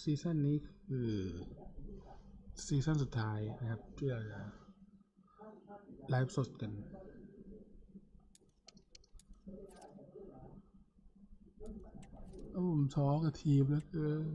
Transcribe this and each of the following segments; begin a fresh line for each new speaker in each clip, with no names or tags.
ซีซั่นนี้คือซีซั่นสุดท้ายนะครับที่เราจะไลฟ์สดกันผมท้อกับทีมแล้วเกิน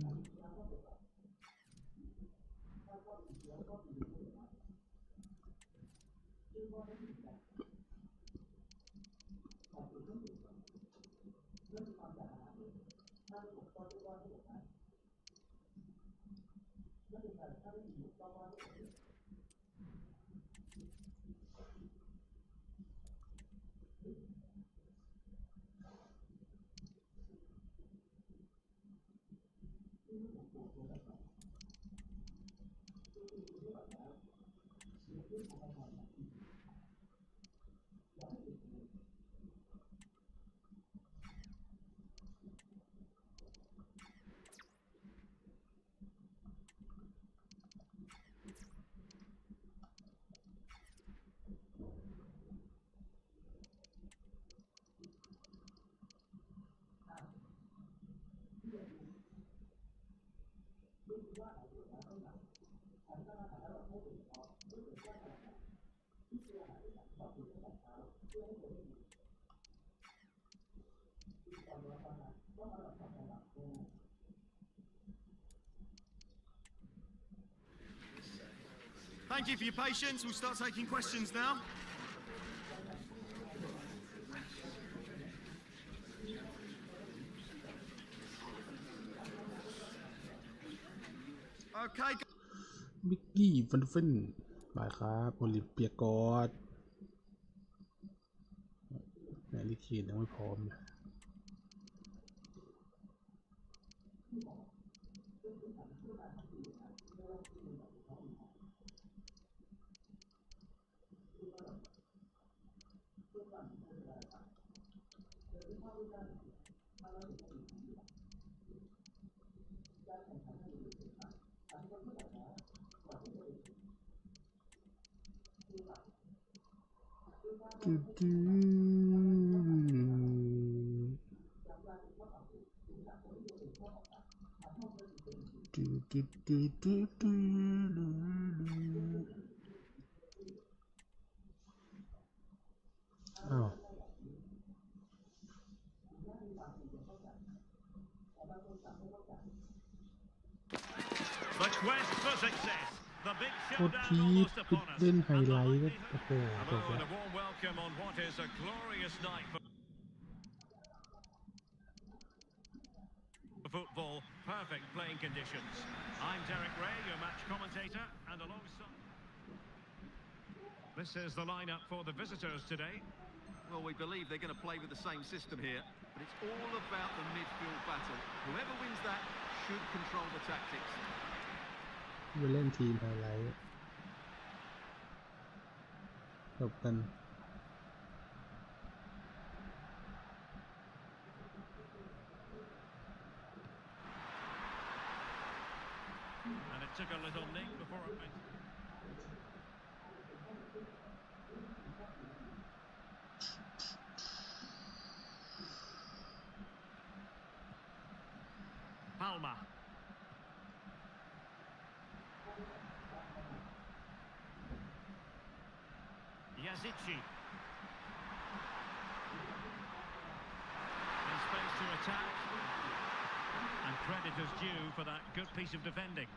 Thank you for your patience. We'll start taking questions now. Okay.
มิกกี้ฟันฟินบายครับโอลิมเปียกอสแมรี่คีนยังไม่พร้อมนะอ้าว
The quest for success. The big
โคตร
showdown
พีท
almost
ไป
upon us.
เล่นไฮ
And
ไล
the
ท์ก็
likelihood.
โอ้โหจบ
Hello
แล้ว
and a warm welcome on what is a glorious night for football. Perfect playing conditions. I'm Derek Ray, your match commentator, and alongside. This is the lineup for the visitors today.
Well, we believe they're going to play with the same system here, but it's all about the midfield battle. Whoever wins that should control the tactics.
ไปเล่นทีมไฮไลท์จบกัน
And it took a little ning before it went. Palma. Yazici. In space to attack. And credit is due for that good piece of defending.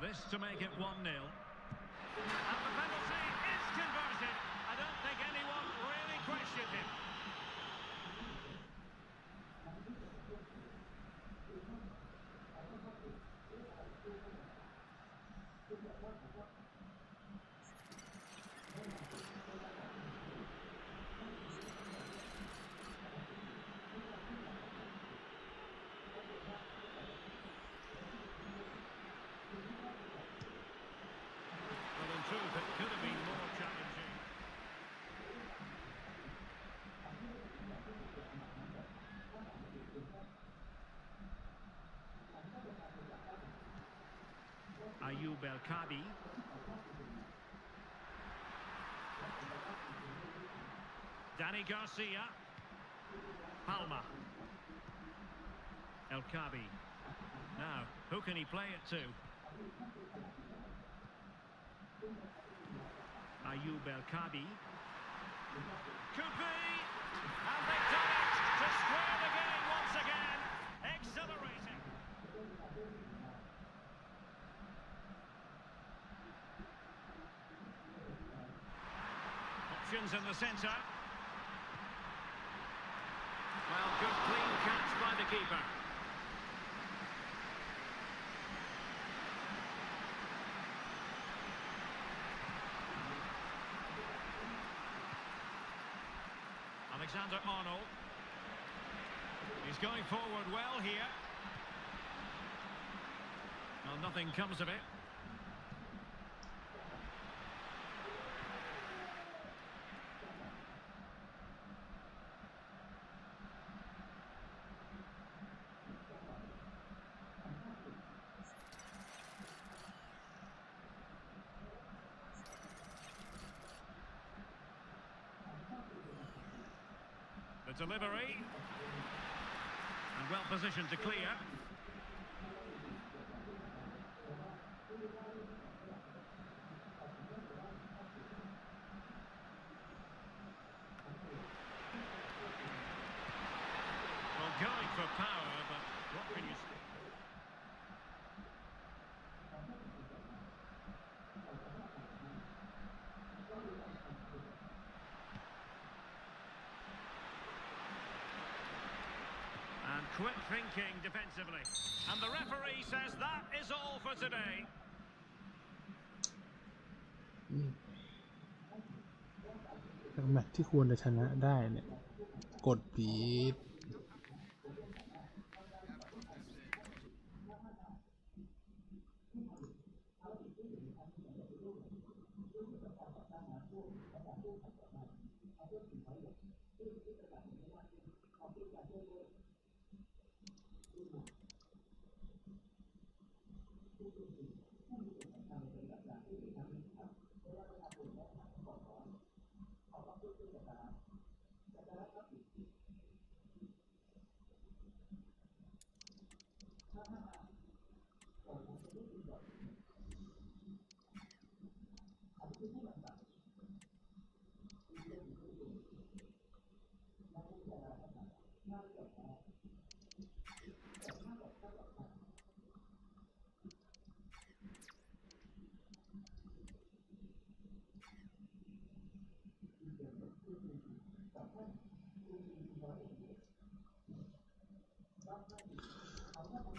This to make it 1-0. And the penalty is converted. I don't think anyone really questioned him. Well, in truth, it could have been more challenging. Ayub El Kabi. Danny Garcia. Palma. El Kabi. Now, who can he play it to? Ayub El Kabi. Could be. And they've done it to square the game once again. Exhilarating. Options in the centre. Well, good clean catch by the keeper. Alexander-Arnold. He's going forward well here. Well, nothing comes of it. The delivery, and well positioned to clear. Well, going for power, but what can you say? Quick thinking defensively. And the referee says that is all for today.
แมตช์ที่ควรจะชนะได้เนี่ยกดผิด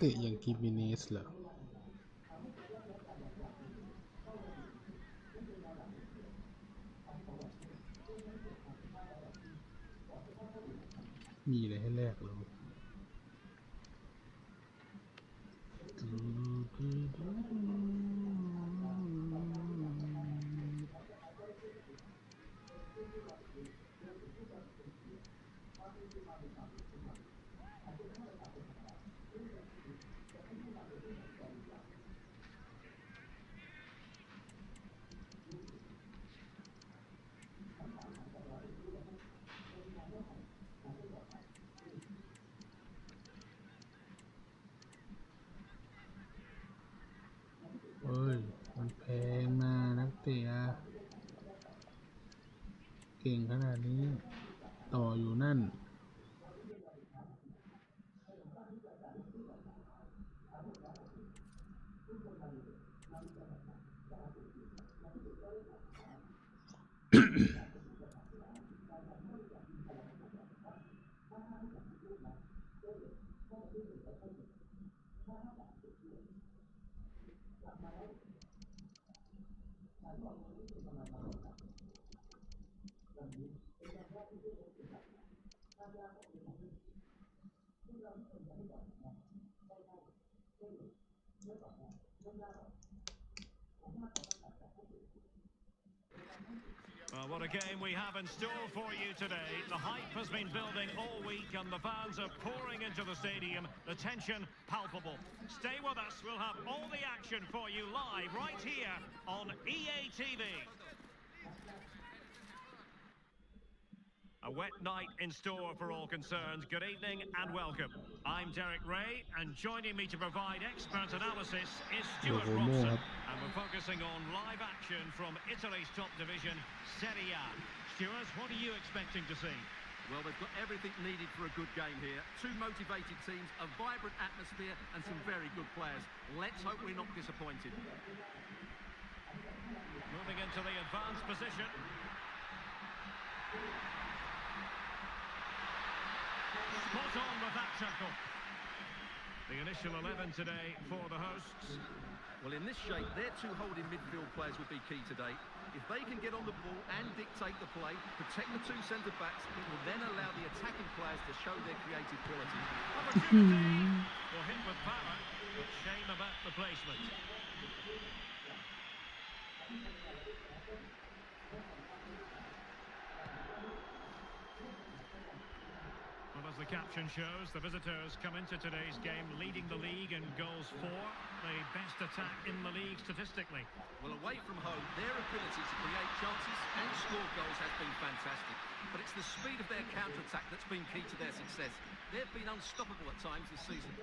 เตะอย่างกิมิเนสเหรอมีอะไรให้แลกเหรอเอ้ยมันแพงนะนักเตะเก่งขนาดนี้ต่ออยู่นั่น
Well, what a game we have in store for you today. The hype has been building all week and the fans are pouring into the stadium. The tension palpable. Stay with us. We'll have all the action for you live right here on EA TV. A wet night in store for all concerned. Good evening and welcome. I'm Derek Ray, and joining me to provide expert analysis is Stuart Robson. And we're focusing on live action from Italy's top division, Serie A. Stuart, what are you expecting to see?
Well, they've got everything needed for a good game here. Two motivated teams, a vibrant atmosphere, and some very good players. Let's hope we're not disappointed.
Moving into the advanced position. Spot on with that tackle. The initial 11 today for the hosts.
Well, in this shape, their two holding midfield players will be key today. If they can get on the ball and dictate the play, protect the two centre-backs, it will then allow the attacking players to show their creative quality.
Opportunity! Will hit with power, but shame about the placement. Well, as the caption shows, the visitors come into today's game leading the league in goals for, the best attack in the league statistically.
Well, away from home, their ability to create chances and score goals has been fantastic. But it's the speed of their counter-attack that's been key to their success. They've been unstoppable at times this season.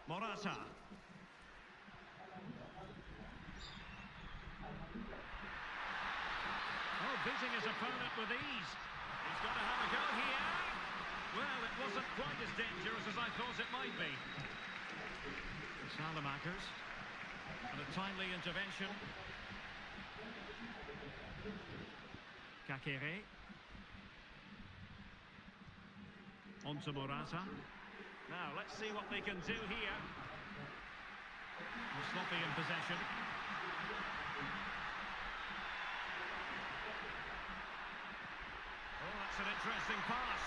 Morata. Oh, beating his opponent with ease. He's got to have a go here. Well, it wasn't quite as dangerous as I thought it might be. Salamakers. And a timely intervention. Kakere. On to Morata. Now, let's see what they can do here. We're sloppy in possession. Oh, that's an interesting pass.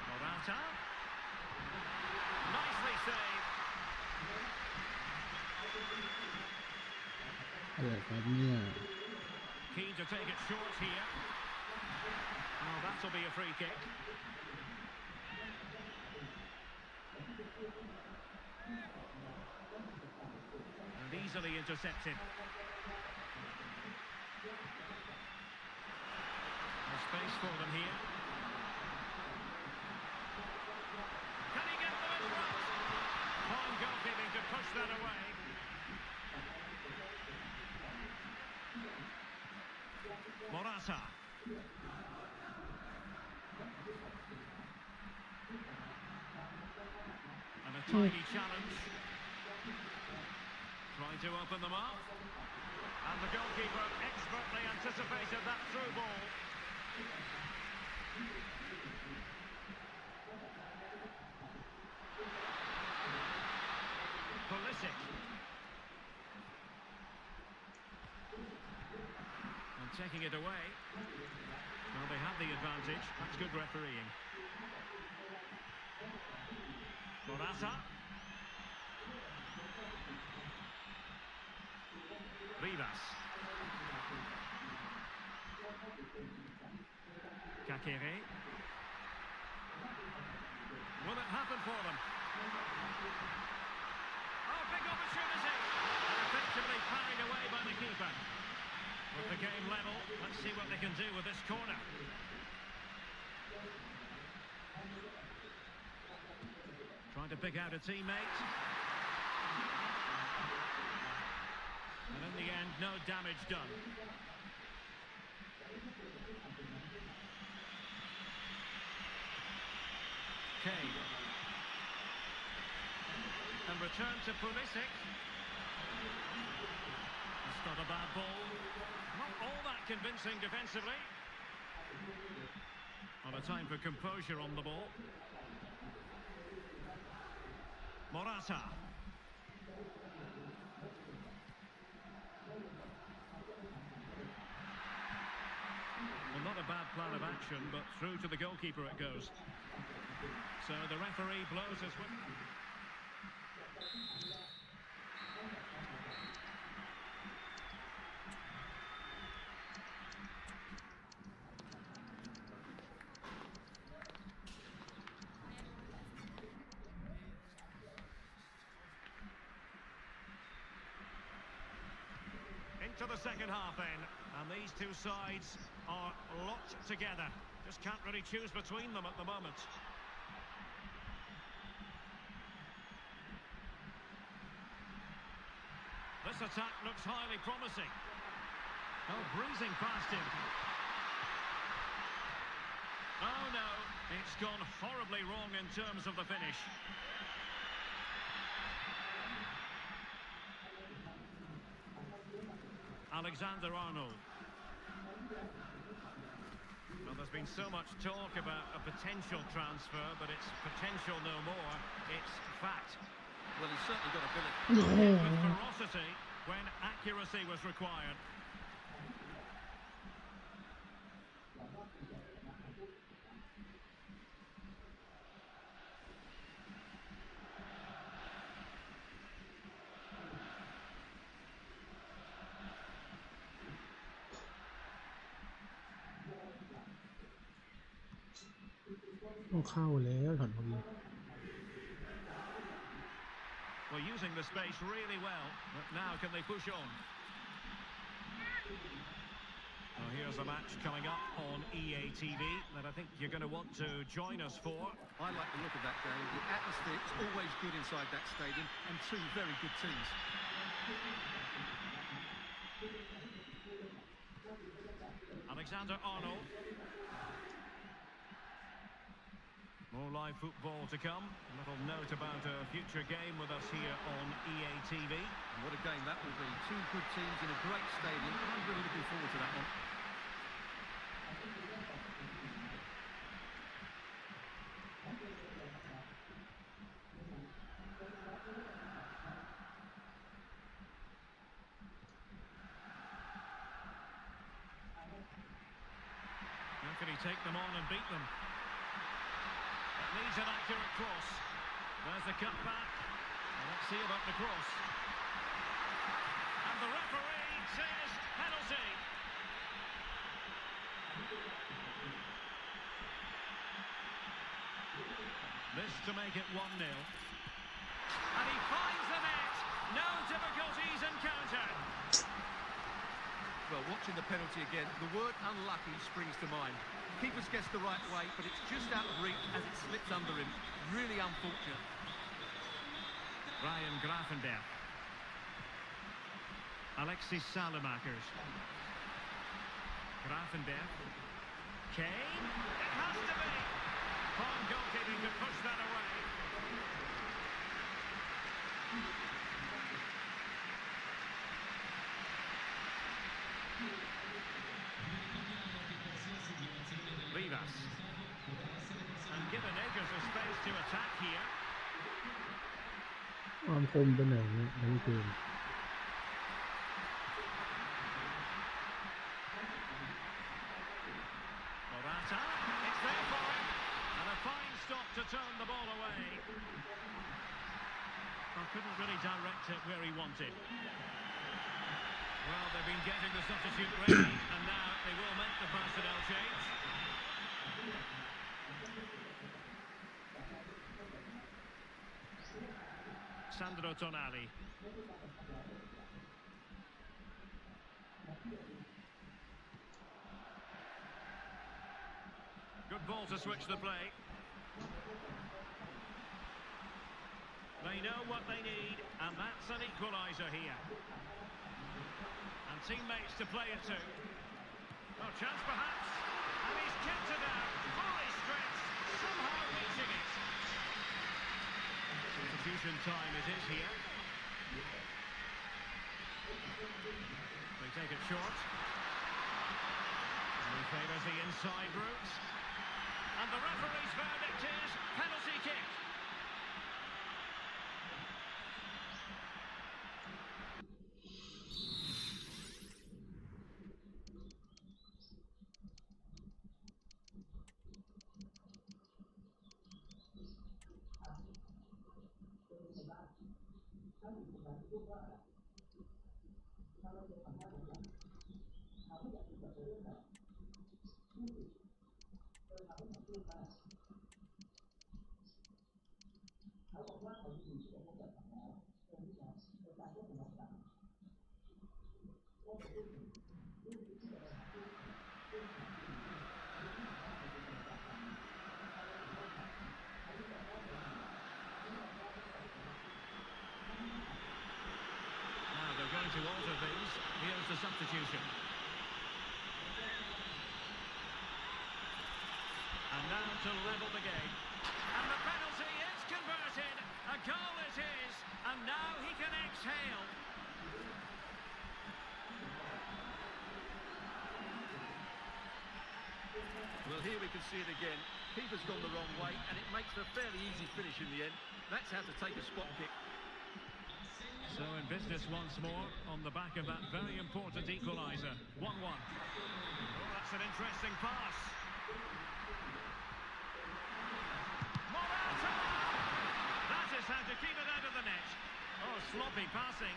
Morata. Nicely saved.
อะไรครับเนี่ย
Keen to take it short here. Oh, that'll be a free kick. And easily intercepted. There's space for them here. Can he get them in front? Fine goalkeeping to push that away. Morata. And a tiny challenge. Trying to open them up. And the goalkeeper expertly anticipated that through ball. Pulisic. And taking it away. Well, they have the advantage. That's good refereeing. Morata. Rivas. Kakere. Will it happen for them? Oh, big opportunity! And effectively parried away by the keeper. With the game level, let's see what they can do with this corner. Trying to pick out a teammate. And in the end, no damage done. Kane. And return to Pulisic. It's not a bad ball. Not all that convincing defensively. On a time for composure on the ball. Morata. Well, not a bad plan of action, but through to the goalkeeper it goes. So the referee blows his whistle. Into the second half then, and these two sides are locked together. Just can't really choose between them at the moment. This attack looks highly promising. Oh, breezing past him. Oh no, it's gone horribly wrong in terms of the finish. Alexander-Arnold. Well, there's been so much talk about a potential transfer, but it's potential no more, it's fact.
Well, he's certainly got ability.
With ferocity when accuracy was required.
เข้าแล้วถอนพอดี
Well, using the space really well, but now can they push on? Well, here's a match coming up on EA TV that I think you're going to want to join us for.
I like the look of that game. The atmosphere is always good inside that stadium, and two very good teams.
Alexander-Arnold. More live football to come. A little note about a future game with us here on EA TV.
And what a game that will be. Two good teams in a great stadium. I'm really looking forward to that one.
How can he take them on and beat them? Needs an accurate cross. There's the cut back. Let's see about the cross. And the referee says penalty. This to make it 1-0. And he finds the net. No difficulties encountered.
Well, watching the penalty again, the word unlucky springs to mind. Keeper's guessed the right way, but it's just out of reach as it slips under him. Really unfortunate.
Ryan Gravenberg. Alexis Salamakers. Gravenberg. Kane. It has to be. Fine goalkeeping to push that away. Rivas. And given Eggers a space to attack here.
ความคมไปไหนเนี่ยทั้งเกม
Morata. It's there for him. And a fine stop to turn the ball away. Well, couldn't really direct it where he wanted. Well, they've been getting the substitute ready, and now they will make the personnel change. Sandro Tonali. Good ball to switch the play. They know what they need, and that's an equaliser here. And teammates to play it to. Well, chance perhaps. And he's kept it out. Fully stretched. Somehow reaching it. Substitution time it is here. They take it short. And he favours the inside route. And the referee's verdict is penalty kick. To alter things, here's the substitution. And now to level the game. And the penalty is converted. A goal is his. And now he can exhale.
Well, here we can see it again. Keeper's gone the wrong way, and it makes for a fairly easy finish in the end. That's how to take a spot kick.
So in business once more on the back of that very important equaliser. 1-1. Oh, that's an interesting pass. Morata! That is how to keep it out of the net. Oh, sloppy passing.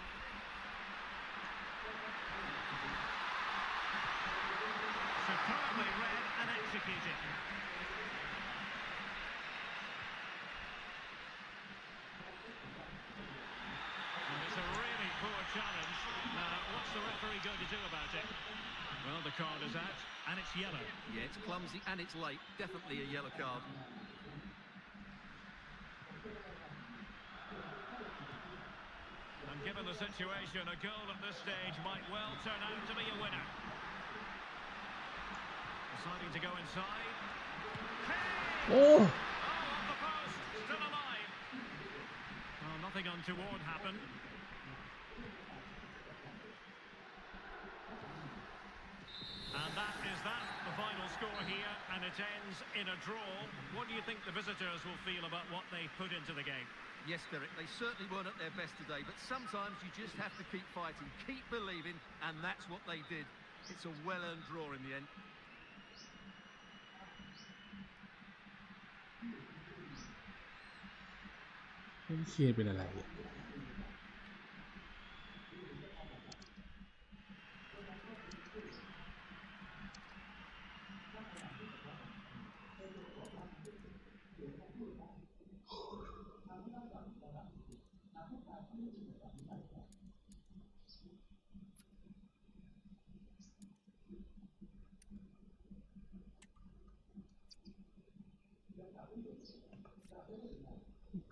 Superbly read and executed. Challenge. What's the referee going to do about it? Well, the card is out, and it's yellow.
Yeah, it's clumsy and it's late. Definitely a yellow card.
And given the situation, a goal at this stage might well turn out to be a winner. Deciding to go inside.
Oh!
Oh, off the post, still alive. Well, nothing untoward happened. And that is that, the final score here, and it ends in a draw. What do you think the visitors will feel about what they put into the game?
Yes, Derek, they certainly weren't at their best today, but sometimes you just have to keep fighting, keep believing, and that's what they did. It's a well-earned draw in the end.
เคียนเป็นอะไร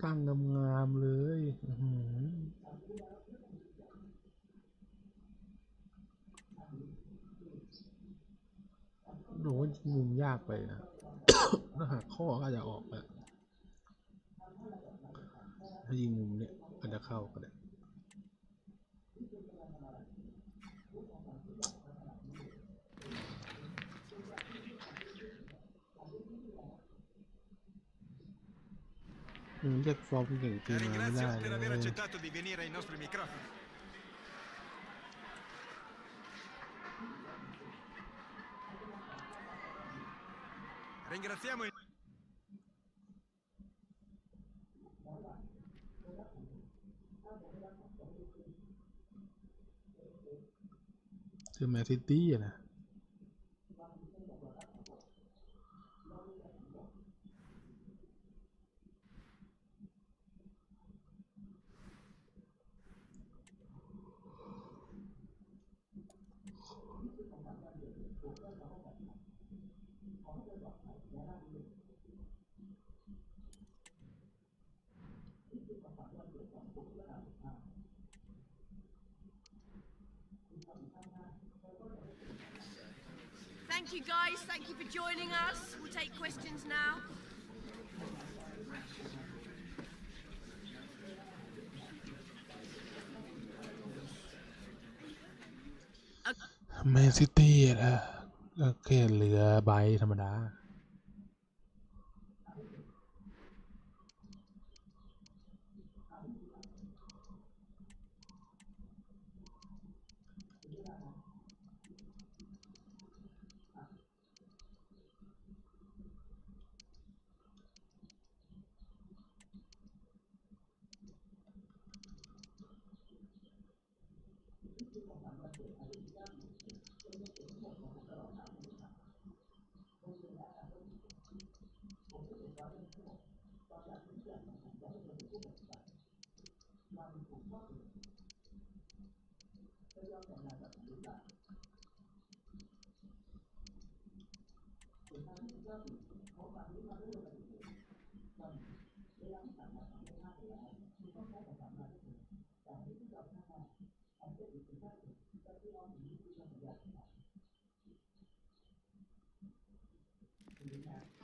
ตั้งงามๆเลยโอ้ยมุมยากไปนะ ถ้าหักข้อก็จะออกนะถ้ายิงมุมเนี่ยอาจจะเข้าก็ได้เรียกฟอร์มเก่งทีมาไม่ได้เลย
Ringraziamo il
คือแมนซิตี้นะ
Thank you guys, thank you for joining us. We'll take questions now.
แมนซิตี้นะก็แค่เหลือใบธรรมดา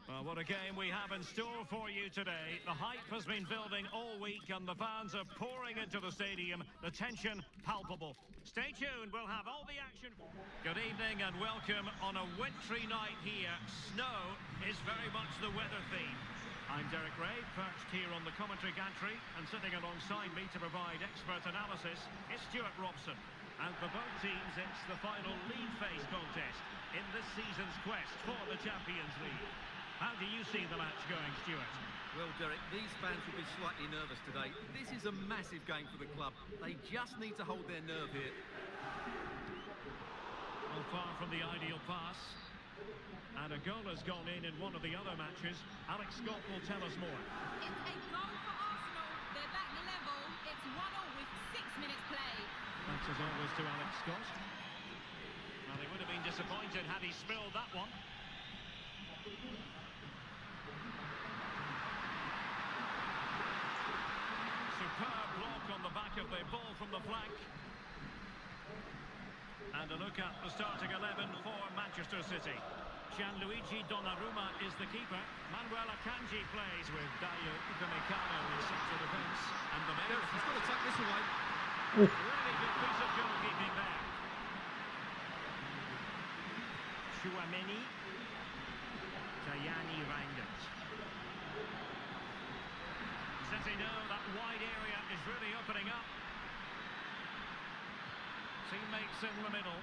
Well, what a game we have in store for you today. The hype has been building all week and the fans are pouring into the stadium. The tension palpable. Stay tuned, we'll have all the action. Good evening and welcome on a wintry night here. Snow is very much the weather theme. I'm Derek Ray, perched here on the commentary gantry, and sitting alongside me to provide expert analysis is Stuart Robson. And for both teams, it's the final league phase contest in this season's quest for the Champions League. How do you see the match going, Stuart?
Well, Derek, these fans will be slightly nervous today. This is a massive game for the club. They just need to hold their nerve here.
Well, far from the ideal pass. And a goal has gone in one of the other matches. Alex Scott will tell us more.
It's a goal for Arsenal. They're back level. It's 1-1 with 6 minutes play.
Thanks as always to Alex Scott. Well, he would have been disappointed had he spilled that one. Superb block on the back of the ball from the flank. And a look at the starting 11 for Manchester City. Gianluigi Donnarumma is the keeper. Manuel Akanji plays with Dayo Upamecano in central defence. And the main
Derek, he's got to take this away.
really good piece of goalkeeping there. Chouameni. Tajani Reinders. City know that wide area is really opening up. Teammates in the middle.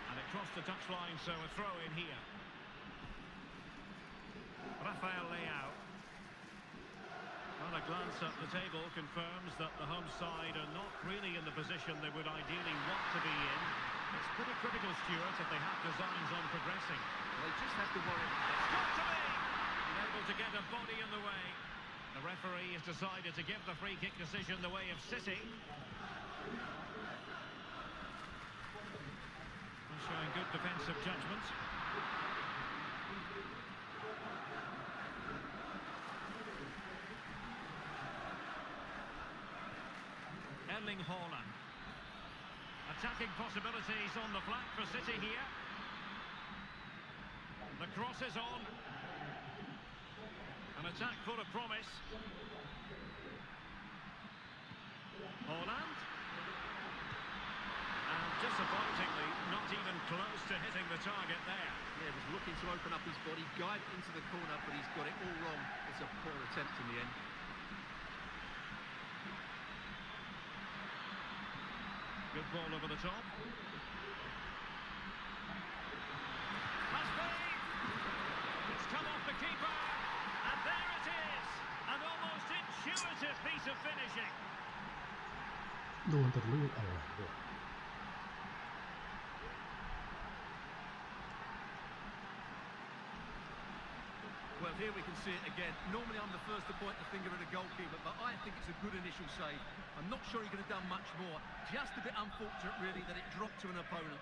And it crossed the touchline, so a throw in here. Rafael Leao. Well, a glance at the table confirms that the home side are not really in the position they would ideally want to be in. It's pretty critical, Stuart, if they have designs on progressing.
They just have to worry.
It's got to be! Able to get a body in the way. The referee has decided to give the free kick decision the way of City. Showing good defensive judgment. Erling Haaland. Attacking possibilities on the flank for City here. The cross is on. An attack full of promise. Haaland. And disappointingly, not even close to hitting the target there.
Yeah, was looking to open up his body, guide into the corner, but he's got it all wrong. It's a poor attempt in the end.
Good ball over the top. Must be! It's come off the keeper. And there it is! An almost intuitive piece of finishing.
โดนแต่ลูกอะไรด้วย
Well, here we can see it again. Normally I'm the first to point the finger at a goalkeeper, but I think it's a good initial save. I'm not sure he could have done much more. Just a bit unfortunate, really, that it dropped to an opponent.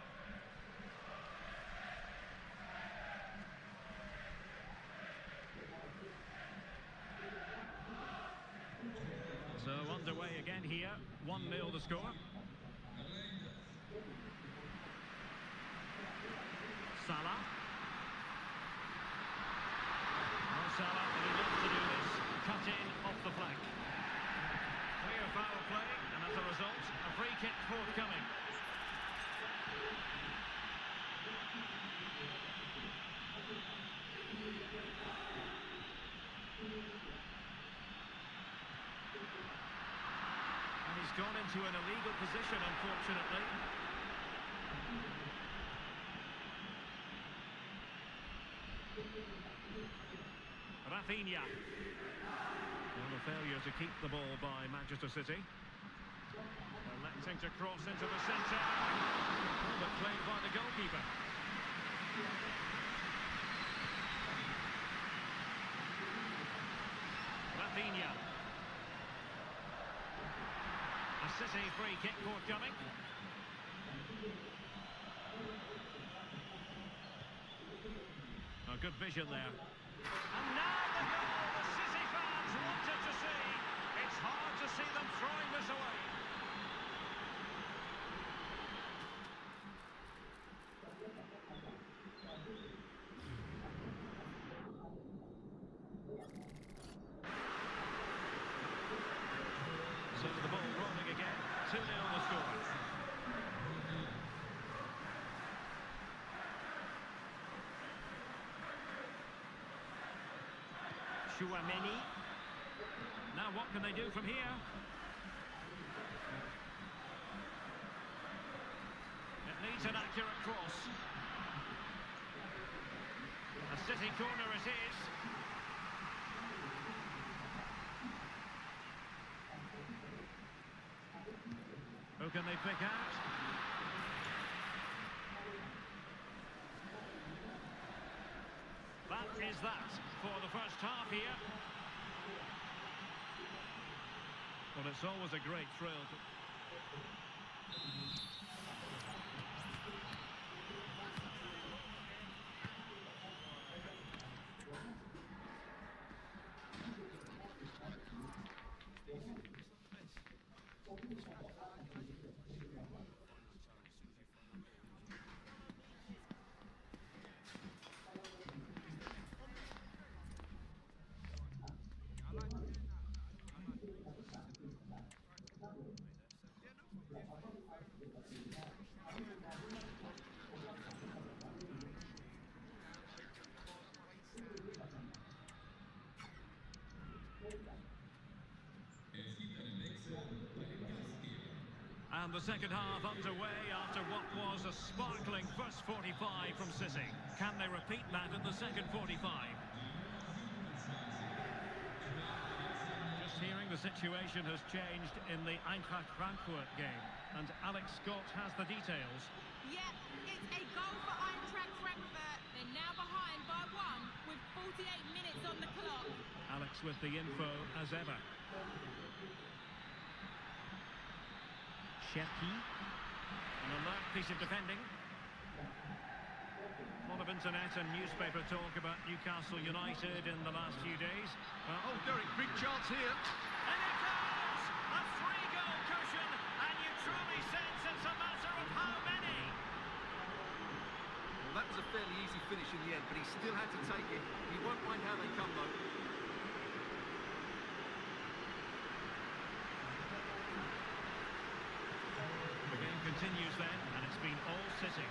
So underway again here. 1-0 the score. Salah. Salah, he loves to do this, cut in off the flank. Clear foul play, and as a result, a free kick forthcoming. And he's gone into an illegal position, unfortunately. Rafinha. Well, a failure to keep the ball by Manchester City. Electing to cross into the centre. Oh, but played by the goalkeeper. Rafinha. A City free kick forthcoming. A good vision there. And now the goal the City fans wanted to see. It's hard to see them throwing this away. So the ball rolling again. 2-0 the score. Chouameni. Now what can they do from here? It needs an accurate cross. A City corner it is. Who can they pick out? That is that for the first half here. Well, it's always a great thrill. And the second half underway after what was a sparkling first 45 from City. Can they repeat that in the second 45? Just hearing the situation has changed in the Eintracht Frankfurt game. And Alex Scott has the details.
Yeah, it's a goal for Eintracht Frankfurt. They're now behind by 1 with 48 minutes on the clock.
Alex with the info as ever. Cherki. An alert piece of defending. A lot of internet and newspaper talk about Newcastle United in the last few days.
Oh, Derek, big chance here.
And it goes! A 3-goal cushion, and you truly sense it's a matter of how many.
Well, that was a fairly easy finish in the end, but he still had to take it. He won't mind how they come, though.
The game continues then, and it's been all City.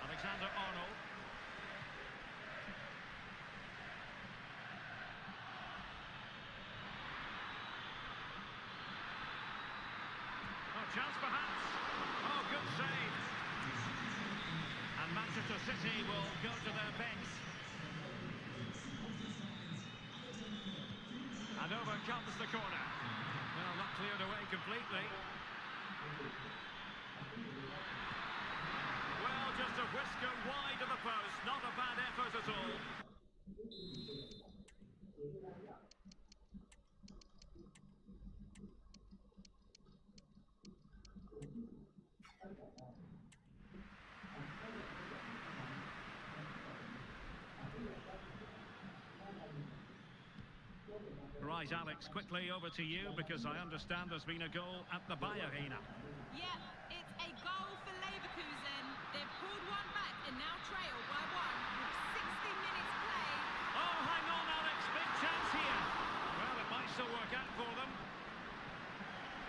Alexander Arnold. Oh, chance perhaps. Oh, good save. And Manchester City will go to their bench. And over comes the corner. Well, not cleared away completely. Well, just a whisker wide of the post. Not a bad effort at all. Right, Alex, quickly over to you, because I understand there's been a goal at the Bayern.
Yeah, it's a goal for Leverkusen. They've pulled one back and now trail by 1 with 60 minutes played.
Oh, hang on, Alex, big chance here. Well, it might still work out for them.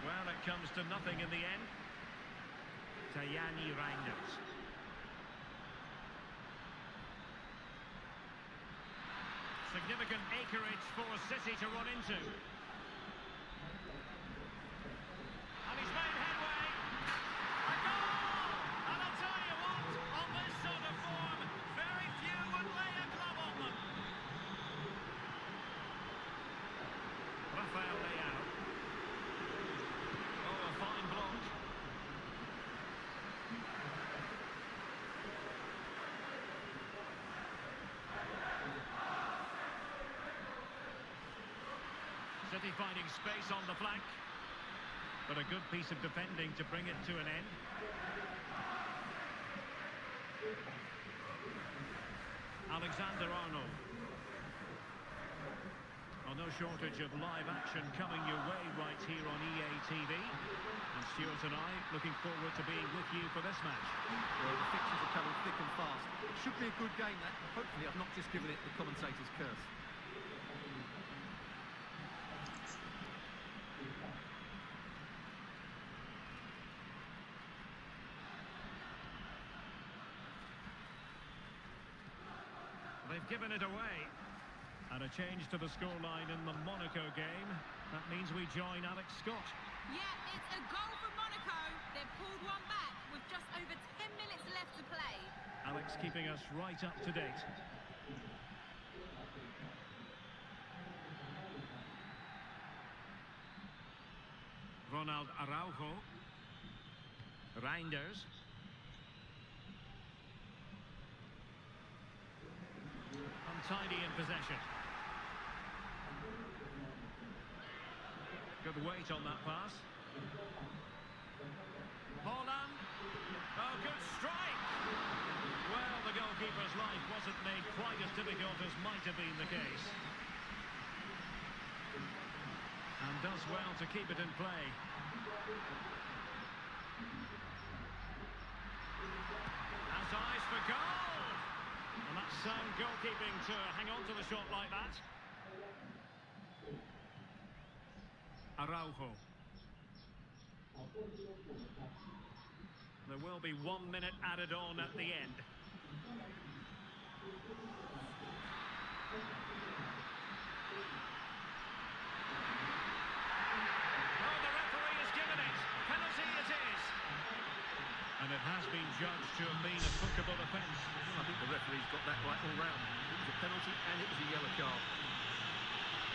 Well, it comes to nothing in the end. Tajani Reinders. Significant acreage for City to run into. And he's made headway. A goal! And I'll tell you what, on this sort of form, very few would lay a glove on them. Rafael Leao. Oh, a fine block. City finding space on the flank. But a good piece of defending to bring it to an end. Alexander-Arnold. Well, no shortage of live action coming your way right here on EA TV. And Stuart and I looking forward to being with you for this match.
Well, the fixtures are coming thick and fast. It should be a good game, that. Hopefully I've not just given it the commentator's curse.
They've given it away. And a change to the scoreline in the Monaco game. That means we join Alex Scott.
Yeah, it's a goal for Monaco. They've pulled one back with just over 10 minutes left to play.
Alex keeping us right up to date. Ronald Araujo. Reinders. Untidy in possession. Good weight on that pass. Holland. Oh, good strike. Well, the goalkeeper's life wasn't made quite as difficult as might have been the case. And does well to keep it in play. Has eyes for goal. And that's sound goalkeeping to hang on to the shot like that. Araujo. There will be 1 minute added on at the end. Oh, the referee has given it. Penalty it is. And it has been judged to have been a bookable offence.
I think the referee's got that right all round. It was a penalty and it was a yellow card.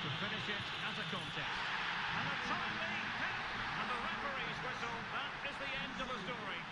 To finish it as a contest. And a timely hit. And the referee's whistle. That is the end of the story.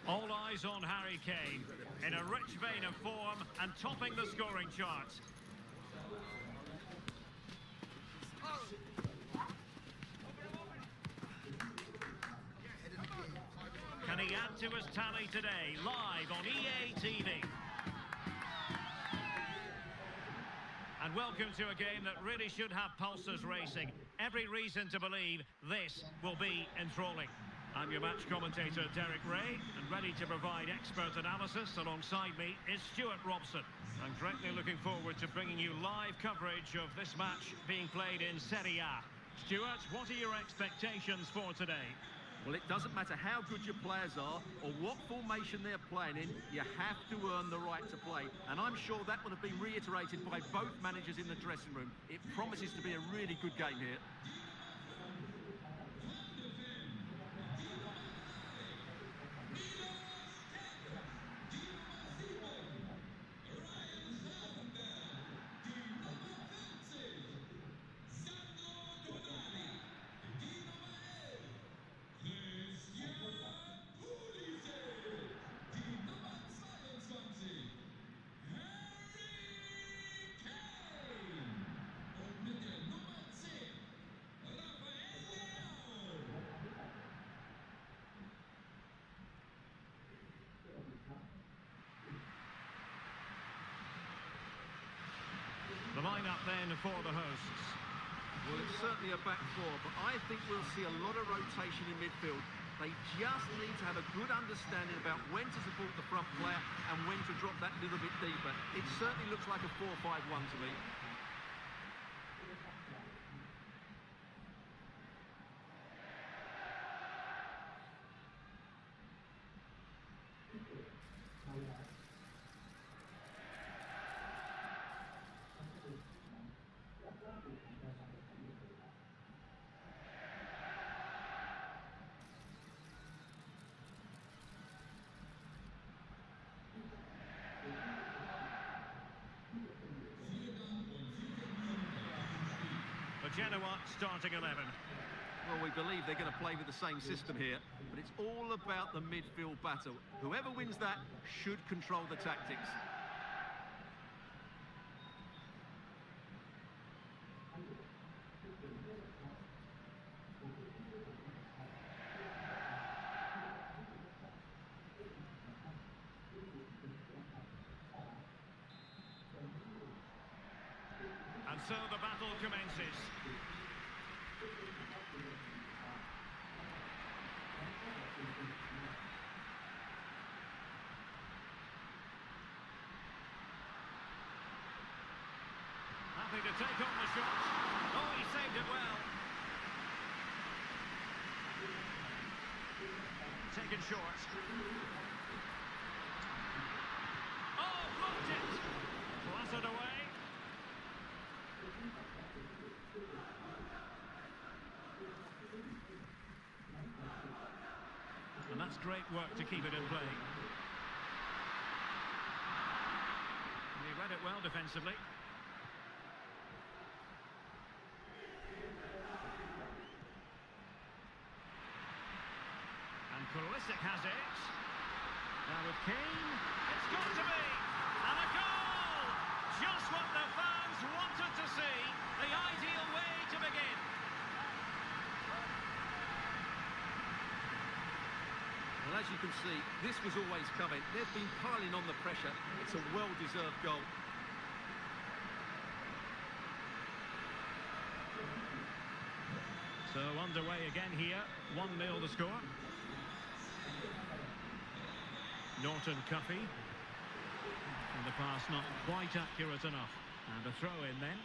All eyes on Harry Kane, in a rich vein of form and topping the scoring charts. Can he add to his tally today, live on EA TV? And welcome to a game that really should have pulses racing. Every reason to believe this will be enthralling. I'm your match commentator, Derek Ray, and ready to provide expert analysis alongside me is Stuart Robson. I'm greatly looking forward to bringing you live coverage of this match being played in Serie A. Stuart, what are your expectations for today?
Well, it doesn't matter how good your players are or what formation they're playing in, you have to earn the right to play. And I'm sure that would have been reiterated by both managers in the dressing room. It promises to be a really good game here.
The lineup then for the hosts.
Well, it's certainly a back four, but I think we'll see a lot of rotation in midfield. They just need to have a good understanding about when to support the front player and when to drop that little bit deeper. It certainly looks like a 4-5-1 to me.
Genoa starting 11.
Well, we believe they're going to play with the same system here, but it's all about the midfield battle. Whoever wins that should control the tactics.
And so the battle commences. Happy to take on the shot. Oh, he saved it well. Taken short. Oh, blocked it. Clattered away. And that's great work to keep it in play. He read it well defensively. And Pulisic has it. Now with Kane, it's got to be! And a goal! Just what the fans wanted to see. The ideal way to begin.
Well, as you can see, this was always coming. They've been piling on the pressure. It's a well-deserved goal.
So underway again here, 1-0 the score. Norton Cuffy. And the pass not quite accurate enough. And a throw in then.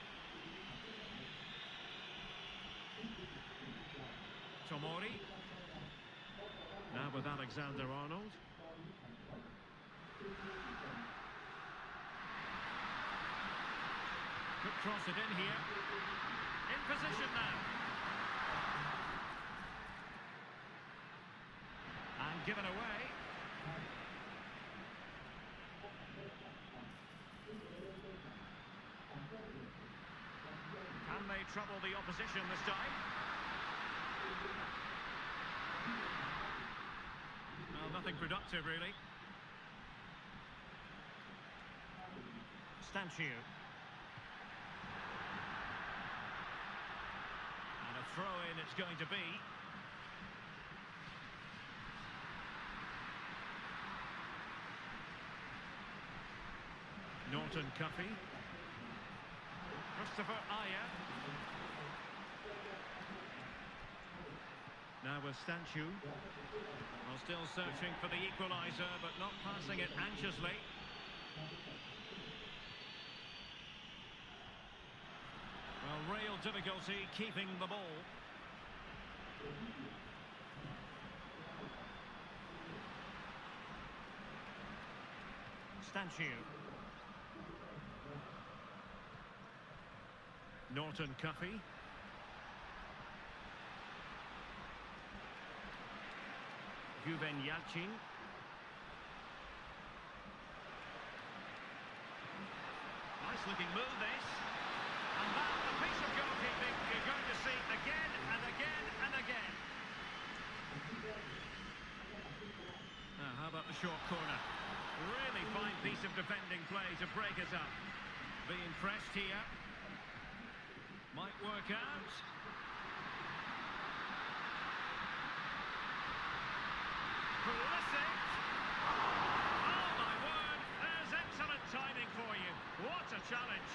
Tomori. Now with Alexander-Arnold. Could cross it in here. In position now. And given away. Can they trouble the opposition this time? Well, nothing productive, really. Stanchu. And a throw-in it's going to be. Norton Cuffy. Christopher Ayer. Now with Stanchu. Well, still searching for the equaliser, but not passing it anxiously. Well, real difficulty keeping the ball. Stanchu. Norton Cuffy. Guven Yalchin. Nice looking move this. And that, a piece of goalkeeping you're going to see again and again and again. Now, how about the short corner? Really fine piece of defending play to break us up. Being pressed here. Might work out. Pulisic. Oh my word, there's excellent timing for you. What a challenge.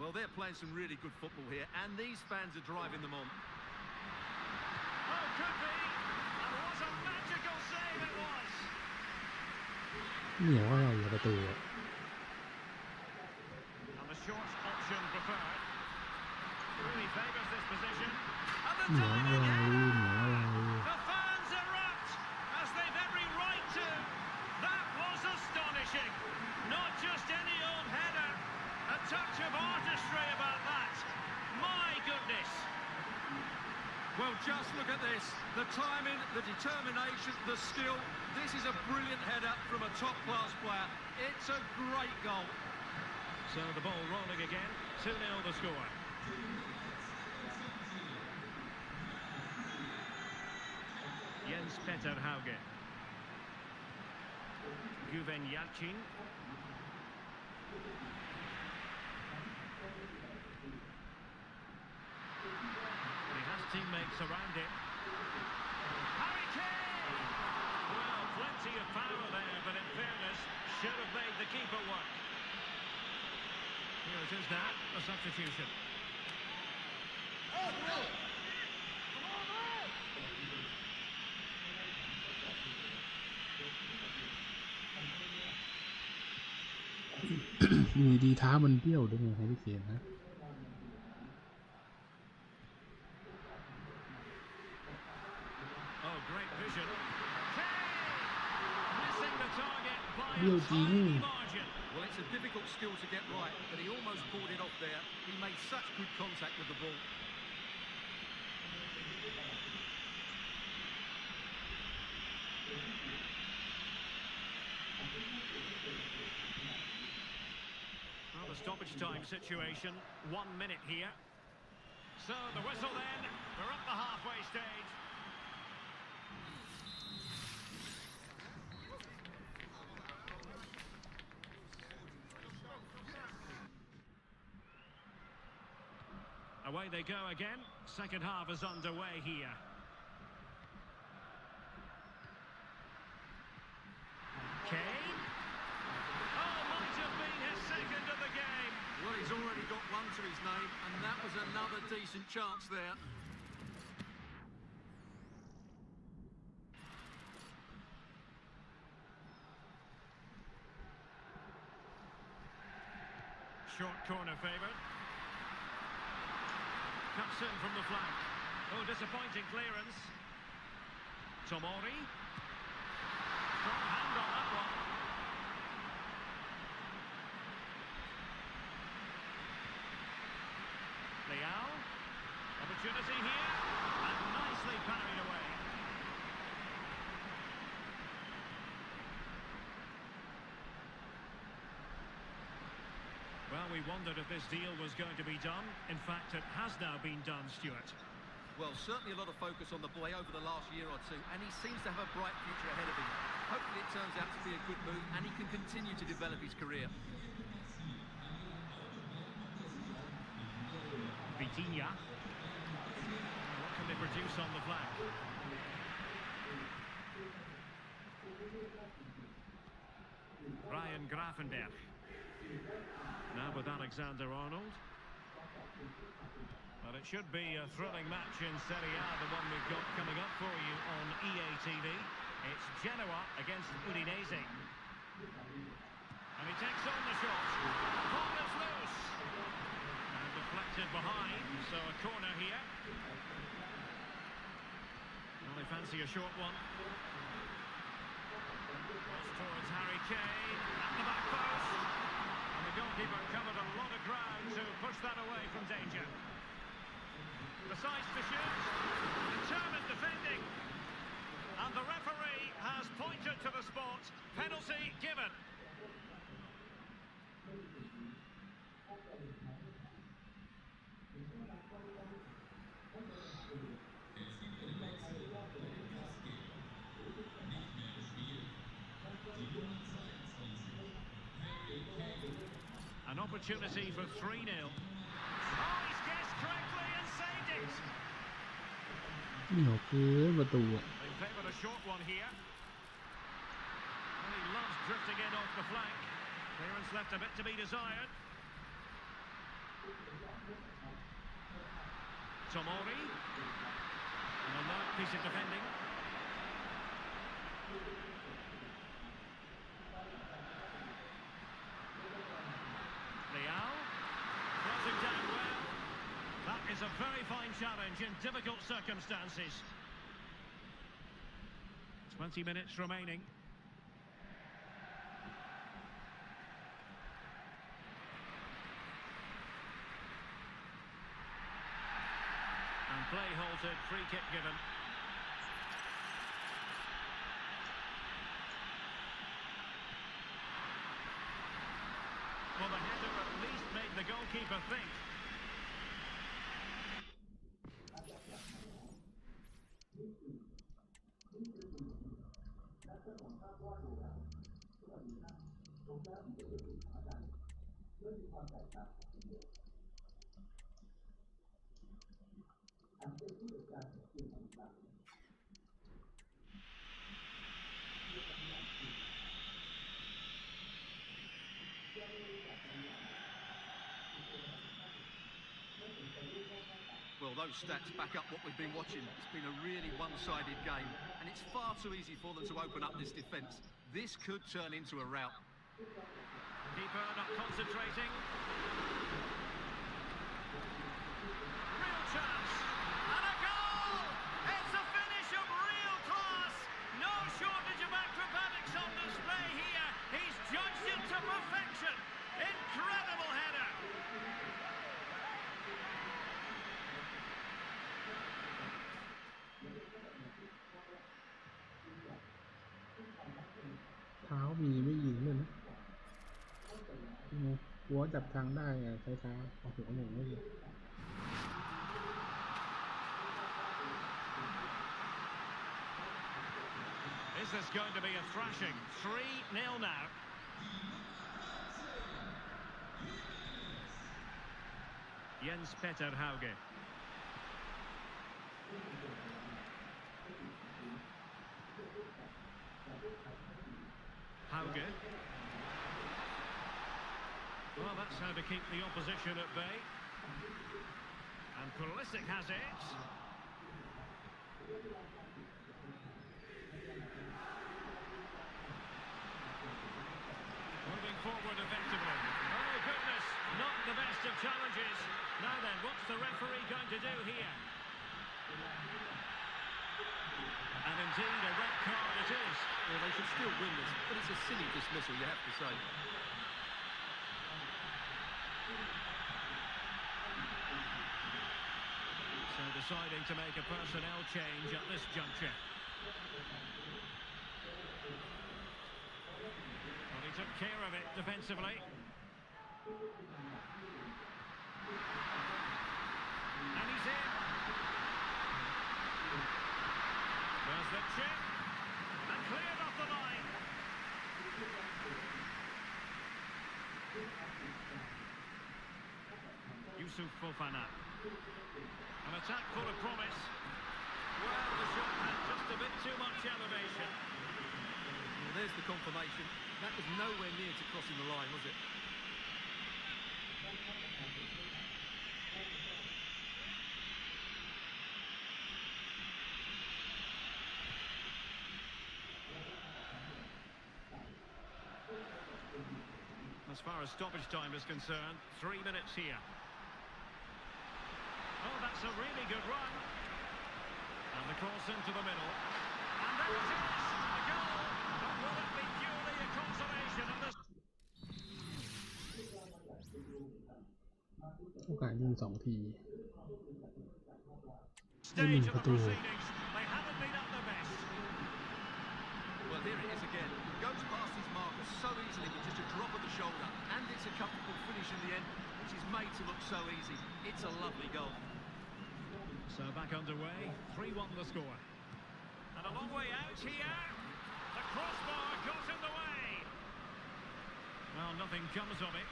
Well, they're playing some really good football here, and these fans are driving them on.
Oh, could be. And what a magical save it was.
เหนียวอะไรอยู่ประตูอะ
And the short option preferred. Really favours this position. And the
เหนียว
timing
อะไร
here.
เหนียวอะไร
The fans erupt, as they've every right to. That was astonishing. Not just any old header. A touch of artistry about that. My goodness.
Well, just look at this. The timing, the determination, the skill. This is a brilliant header from a top-class player. It's a great goal.
So the ball rolling again. 2-0 the score. Jens Petter Hauge. Guven Yalchin. He has teammates around him. Harry Kane! Well, plenty of power there, but in fairness, should have made the keeper work. Here it is now, a substitution.
อยู่ดีๆเท้ามันเบี้ยวด้วยไงให้พี่เขียนนะ
Oh, great vision. Kane! Missing the target by a
เบี้ยวจริง
tiny margin.
Well, it's a difficult skill to get right, but he almost pulled it off there. He made such good contact with the ball.
Well, the stoppage time situation, 1 minute here. So the whistle then, we're up the halfway stage. Away they go again. Second half is underway here. Kane. Oh, might have been his second of the game.
Well, he's already got one to his name, and that was another decent chance there.
Short corner favoured. Cuts in from the flank. Oh, disappointing clearance. Tomori. Strong hand on that one. Leao. Opportunity here. And nicely parried away. Well, we wondered if this deal was going to be done. In fact, it has now been done, Stuart.
Well, certainly a lot of focus on the boy over the last year or two, and he seems to have a bright future ahead of him. Hopefully it turns out to be a good move, and he can continue to develop his career.
Vitinha. What can they produce on the flank? Ryan Gravenberch. Now with Alexander-Arnold. But it should be a thrilling match in Serie A, the one we've got coming up for you on EA TV. It's Genoa against Udinese. And And he takes on the shot. Ball is loose. And deflected behind, so a corner here. Well, they fancy a short one. Cross towards Harry Kane, at the back post. And the goalkeeper covered a lot of ground to push that away from danger. Decides to shoot. Determined defending. And the referee has pointed to the spot. Penalty given. An opportunity for 3-0. Oh, he's guessed correctly and saved it.
เหนียวเกินประตูอ่ะ
They favoured a short one here. And he loves drifting in off the flank. Clearance left a bit to be desired. Tomori. And a nice piece of defending. Leal. Closing down well. That is a very fine challenge in difficult circumstances. 20 minutes remaining. And play halted, free kick given. Well, the header at least made the goalkeeper think.
Well, those stats back up what we've been watching. It's been a really one-sided game, and it's far too easy for them to open up this defence. This could turn into a rout.
Keeper not concentrating. Real chance. And a goal! It's a finish of real class. No shortage of acrobatics on display here. He's judged it to perfection. Incredible header.
เท้ามีไม่ยิงเลยนะหัวจับทางได้ไงใช้เท้าเอาหัวหนึ่งไม่ยิง
Is this going to be a thrashing? 3-0 now. Jens Petter Hauge. Hauge. Well, that's how to keep the opposition at bay. And Pulisic has it. Moving forward effectively. Oh, goodness, not the best of challenges. Now then, what's the referee going to do here? And indeed, a red card it is.
Well, they should still win this, but it's a silly dismissal, you have to say.
So deciding to make a personnel change at this juncture. Well, he took care of it defensively. And he's in. There's the chip. And cleared off the line. Yusuf Fofana. An attack full of promise. Well, the shot had just a bit too much elevation.
Well, there's the confirmation. That was nowhere near to crossing the line, was it?
as far as stoppage time is concerned. 3 minutes here. Oh, that's a really good run. And the cross into the middle. And there it is, a goal. But will it be purely a consolation of this?
โอกาสยิง2 ที
Stage of the proceedings. They haven't been at their best.
Well, here it is again. Goes past his marker so easily with just a drop of the shoulder. And it's a comfortable finish in the end, which is made to look so easy. It's a lovely goal.
So back underway, 3-1 the score. And a long way out here. The crossbar got in the way. Well, nothing comes of it.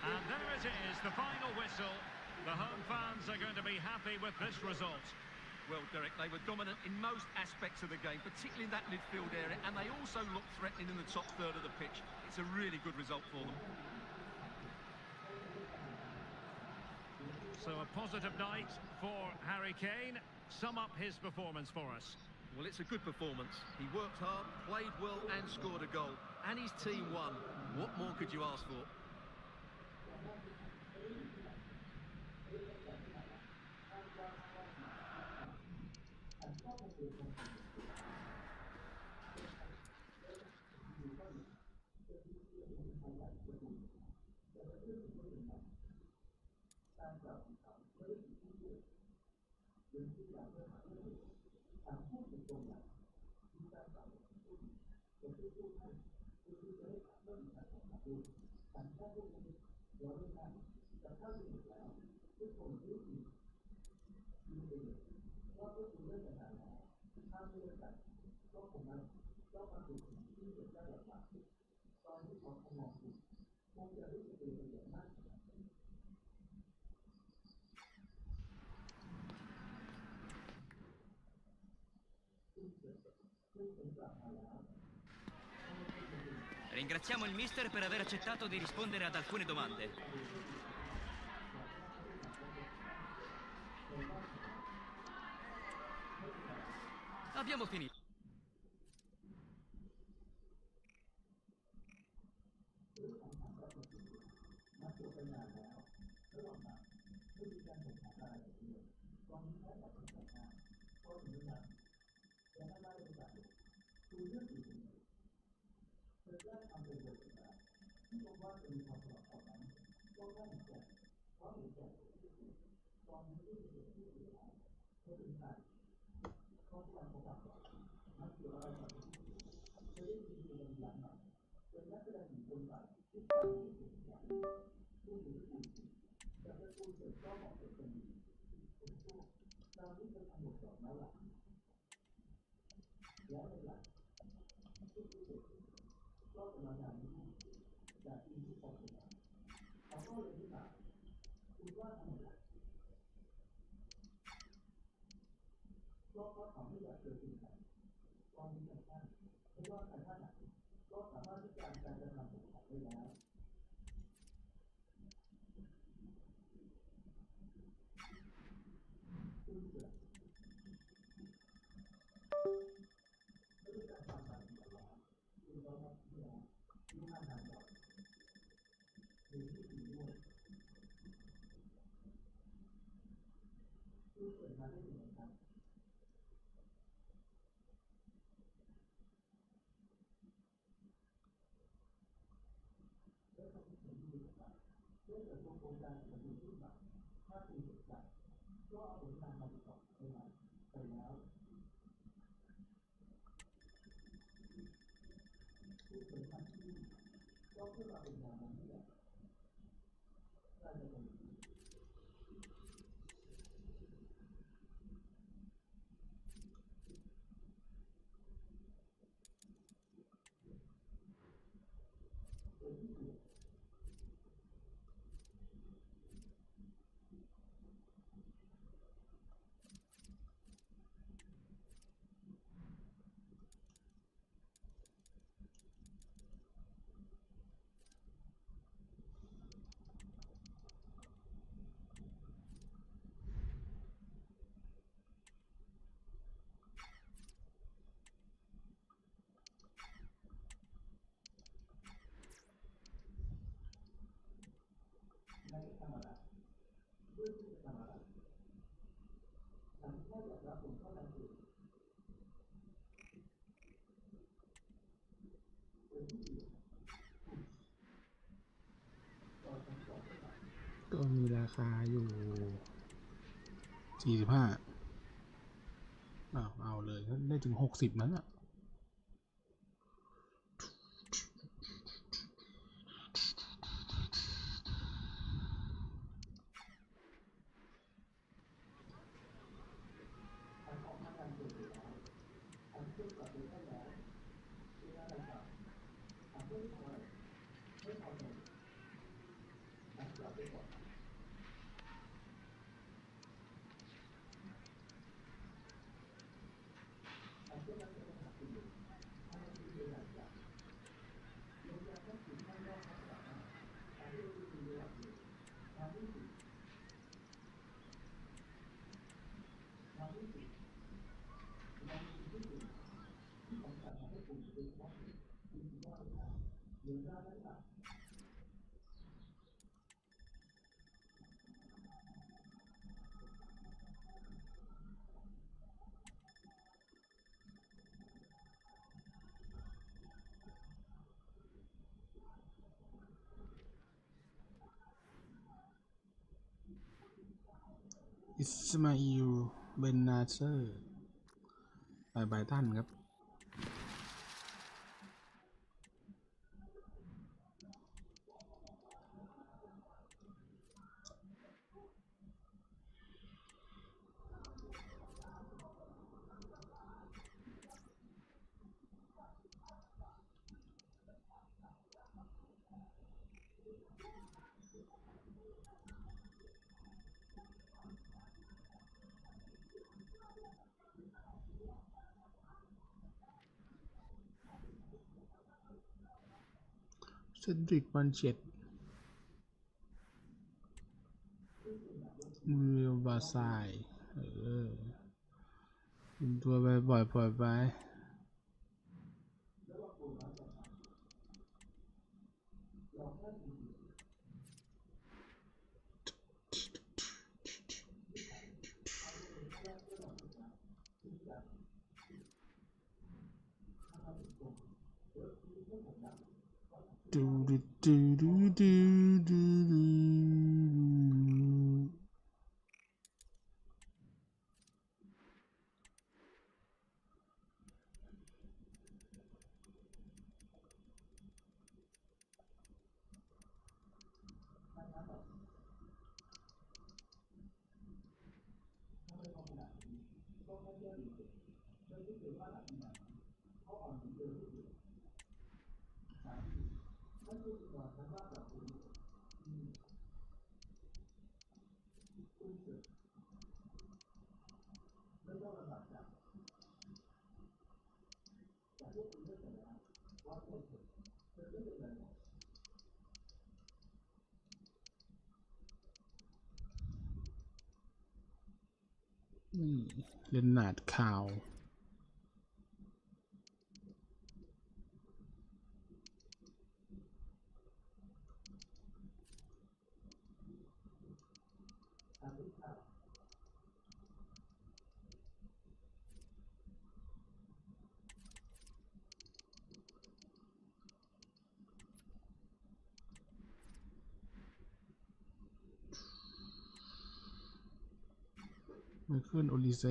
And there it is, the final whistle. The home fans are going to be happy with this result.
Well, Derek, they were dominant in most aspects of the game, particularly in that midfield area, and they also looked threatening in the top third of the pitch. It's a really good result for them.
So a positive night for Harry Kane. Sum up his performance for us.
Well, it's a good performance. He worked hard, played well, and scored a goal. And his team won. What more could you ask for?
Ringraziamo il mister per aver accettato di rispondere ad alcune domande. Abbiamo finito.
ก็มีราคาอยู่45เอาเลยได้ถึง60นั้นอ่ะอิสมาอิลเบนนาเซอร์ไปไบรตันครับเซดริกมันเจ็ดเรียวบาไซตัวไปปล่อยไปนี่เลนนาร์ดคาวไมเคิลโอลิเซ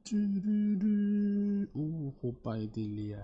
โคไปติเลีย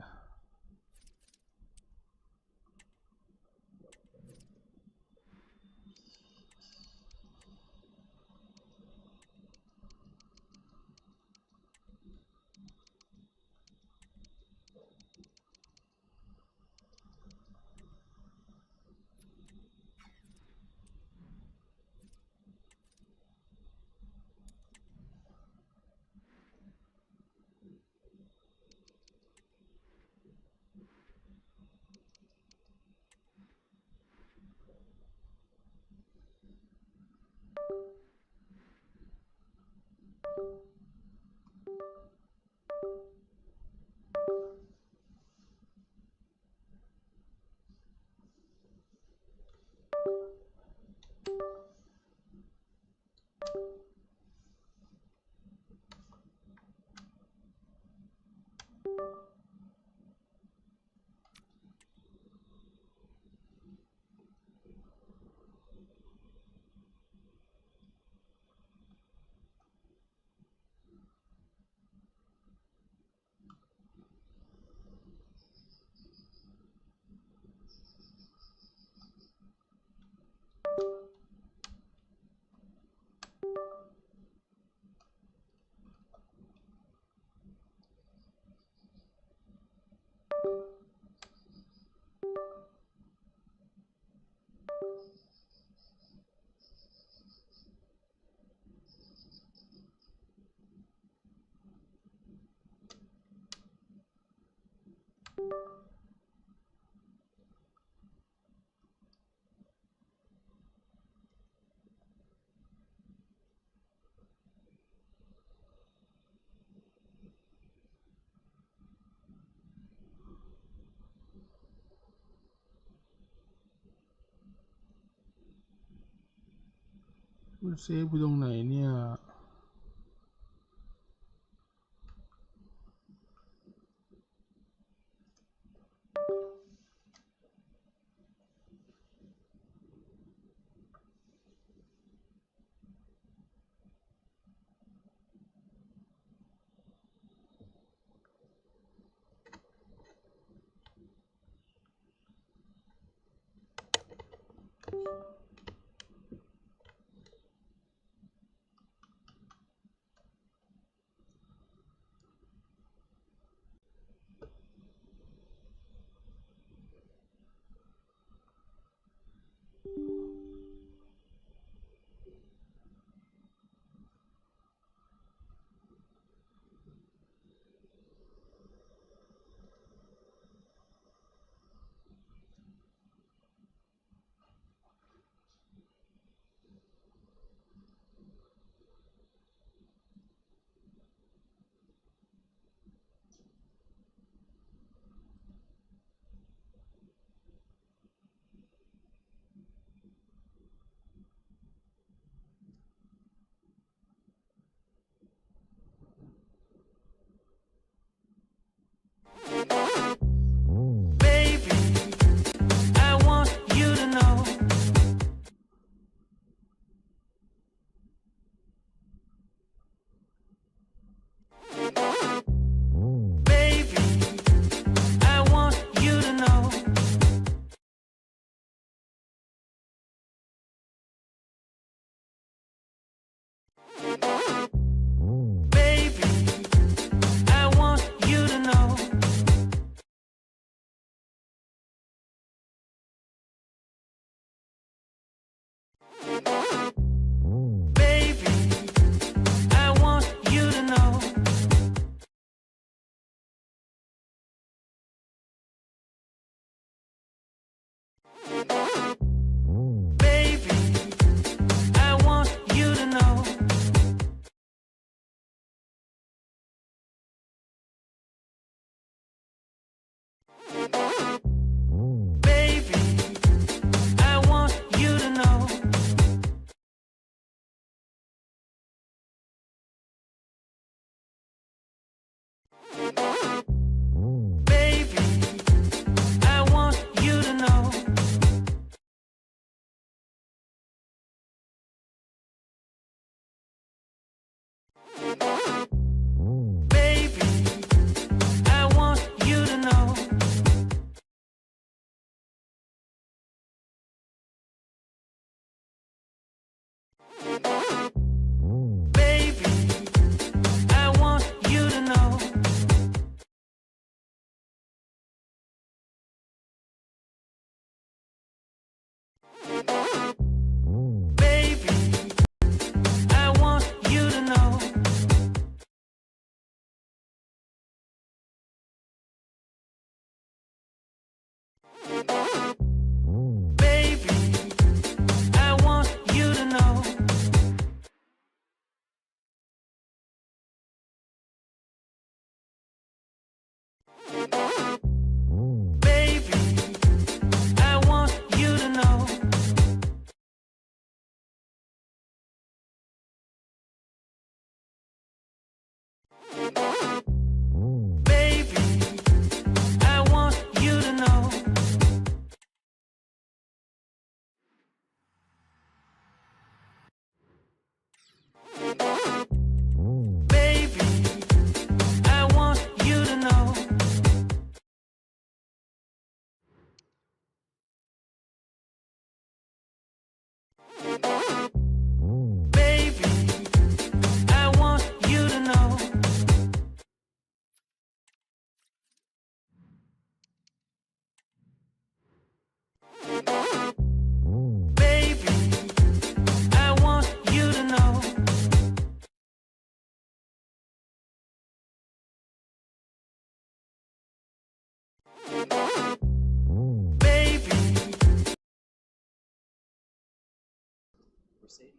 มันเซฟอยู่ตรงไหนเนี่ย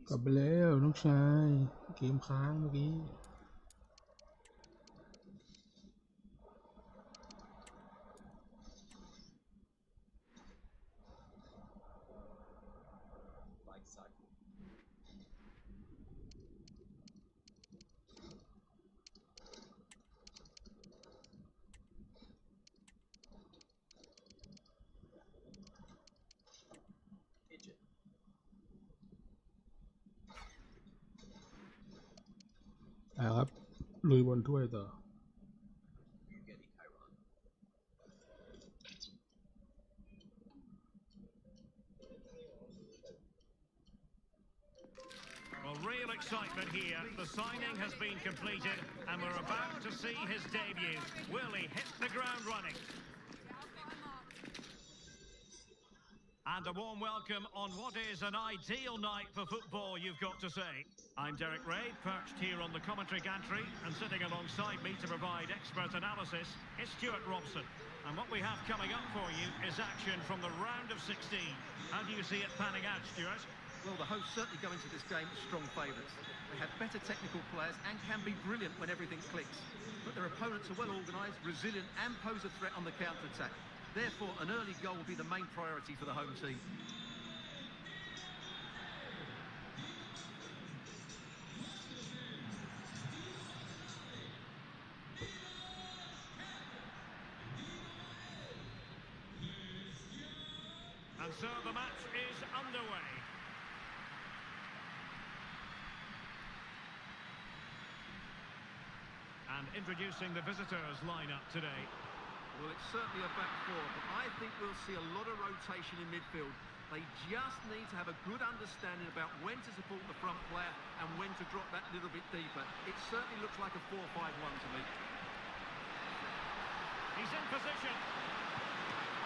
กลับไปแล้วน้องชายเกมค้างเมื่อกี้ครับลุยบนถ้วยต่อ
Well, real excitement here. The signing has been completed, and we're about to see his debut. Will he hit the ground running? And a warm welcome on what is an ideal night for football, you've got to say. I'm Derek Ray, perched here on the commentary gantry, and sitting alongside me to provide expert analysis is Stuart Robson. And what we have coming up for you is action from the round of 16. How do you see it panning out, Stuart?
Well, the hosts certainly go into this game as strong favourites. They have better technical players and can be brilliant when everything clicks. But their opponents are well organised, resilient and pose a threat on the counter-attack. Therefore, an early goal will be the main priority for the home team.
And so the match is underway. And introducing the visitors lineup today.
Well, it's certainly a back four, but I think we'll see a lot of rotation in midfield. They just need to have a good understanding about when to support the front player and when to drop that little bit deeper. It certainly looks like a 4-5-1 to me.
He's in position.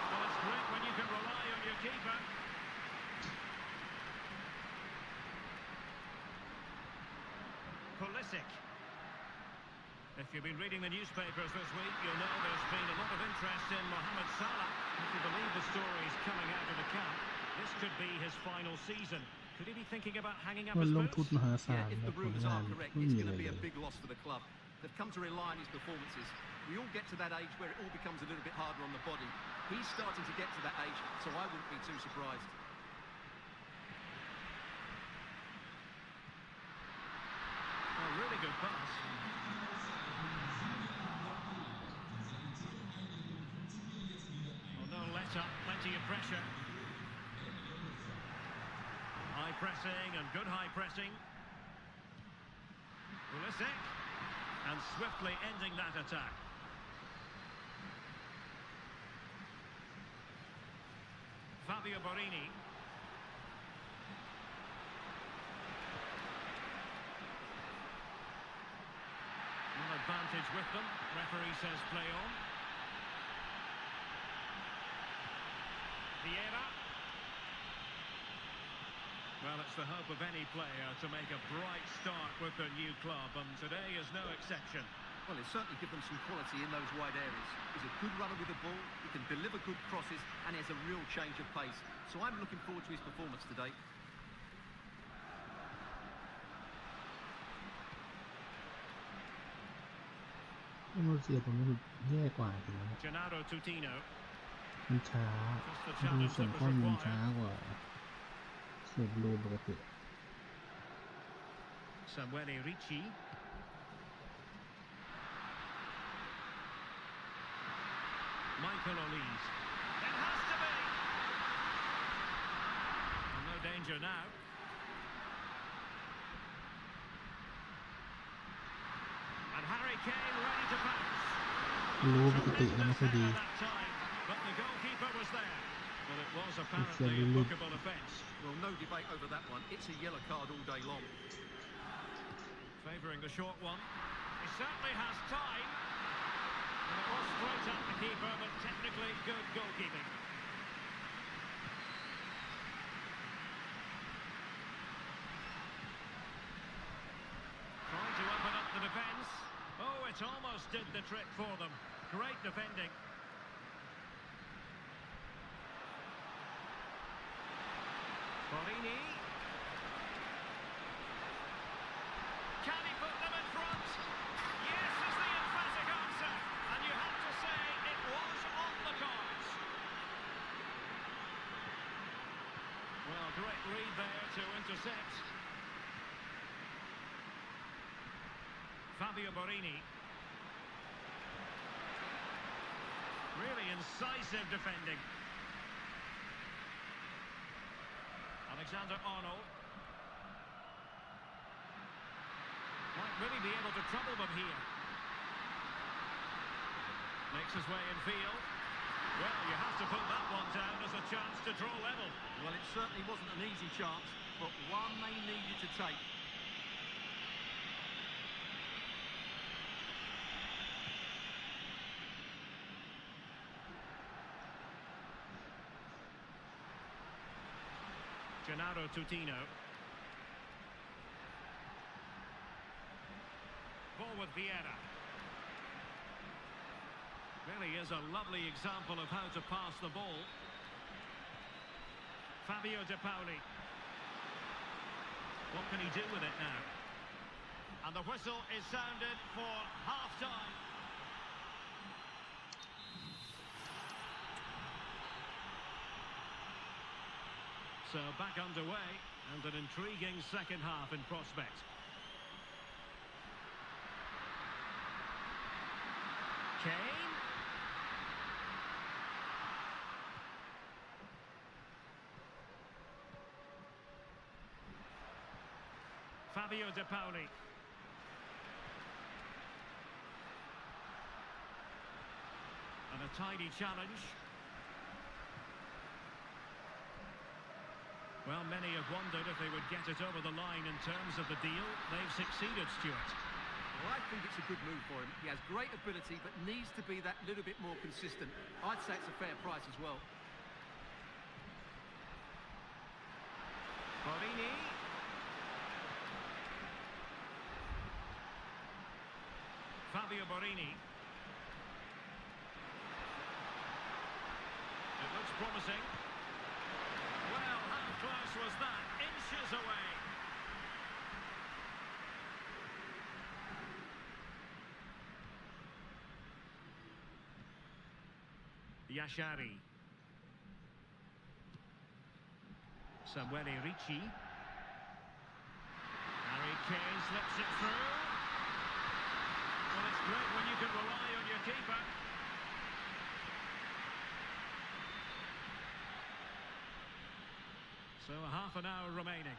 Well, it's great when you can rely on your keeper. Pulisic. If you've been reading the newspapers this week, you'll know there's been a lot of interest in Mohamed Salah. If you believe the stories coming out of the camp, this could be his final season. Could he be thinking about hanging up
มัน
his
ลงทุน
boots?
มหาศาล
Yeah, if
นะ
the
ผล
rumours
งาน
are correct,
ไม่
it's
มี
going
อะไร
to be
เล
a
ย
big loss for the club. They've come to rely on his performances. We all get to that age where it all becomes a little bit harder on the body. He's starting to get to that age, so I wouldn't be too surprised.
Oh, really good pass. Well, no let up, plenty of pressure. High pressing and good high pressing. Pulisic, and swiftly ending that attack. Fabio Borini. One advantage with them. Referee says play on. Vieira. Well, it's the hope of any player to make a bright start with their new club, and today is no exception.
Well, it's certainly given them some quality in those wide areas. He's a good runner with the ball, he can deliver good crosses, and he has a real change of pace. So I'm looking forward to his performance today.
มันเสียผมรู้สึกแย่กว่าถึงนะ
Gennaro Tutino.
มันช้าดูส่งข้อมูลช้ากว่าเสียบรูปกติ
Samuele Ricci. Michael Olise. It has to be! And no danger now. And Harry Kane ready to pounce.
รู้ปกติแล้วไม่ค่อยดี
That time, but the goalkeeper was there. Well, it was apparently a bookable offence.
Well, no debate over that one. It's a yellow card all day long.
Favouring the short one. He certainly has time. And it was straight at the keeper, but technically good goalkeeping. Trying to open up the defence. Oh, it almost did the trick for them. Great defending. Borini. Great read there to intercept. Fabio Borini. Really incisive defending. Alexander-Arnold. Might really be able to trouble them here. Makes his way in field. Well, you have to put that one down as a chance to draw level.
Well, it certainly wasn't an easy chance, but one they needed to take.
Gennaro Tutino. Ball with Vieira. Really is a lovely example of how to pass the ball. Fabio De Paoli. What can he do with it now? And the whistle is sounded for half-time. So back underway, and an intriguing second half in prospect. Kane. Fabio De Paoli. And a tidy challenge. Well, many have wondered if they would get it over the line in terms of the deal. They've succeeded, Stuart.
Well, I think it's a good move for him. He has great ability, but needs to be that little bit more consistent. I'd say it's a fair price as well.
Borini. Fabio Borini. It looks promising. Well, how close was that? Inches away. Yashari. Samuele Ricci. Harry Kane slips it through. Well, it's great when you can rely on your keeper. So half an hour remaining.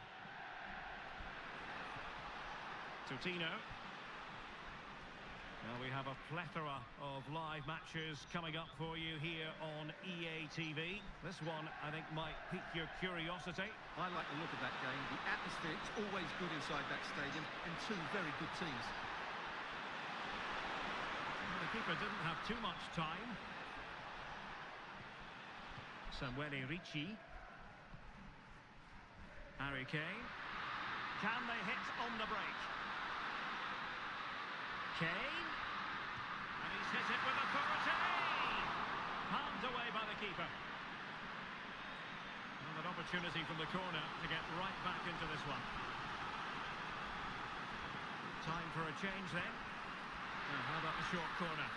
Tutino. Now we have a plethora of live matches coming up for you here on EA TV. This one, I think, might pique your curiosity.
I like the look of that game. The atmosphere is always good inside that stadium, and two very good teams.
Well, the keeper didn't have too much time. Samuele Ricci. Harry Kane. Can they hit on the break? Kane. And he's hit it with authority. Palmed away by the keeper. And an opportunity from the corner to get right back into this one. Time for a change then. Now, how about the short corner?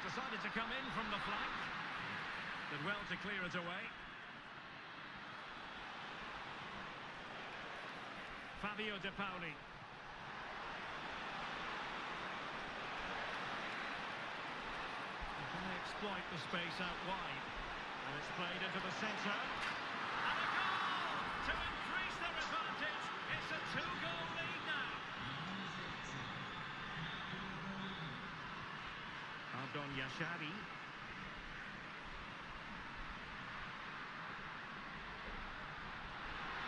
Decided to come in from the flank. Did well to clear it away. Fabio De Paoli. Can they exploit the space out wide? And it's played into the centre. And a goal to increase their advantage. It's a two-goal lead now. Ardon Yashari.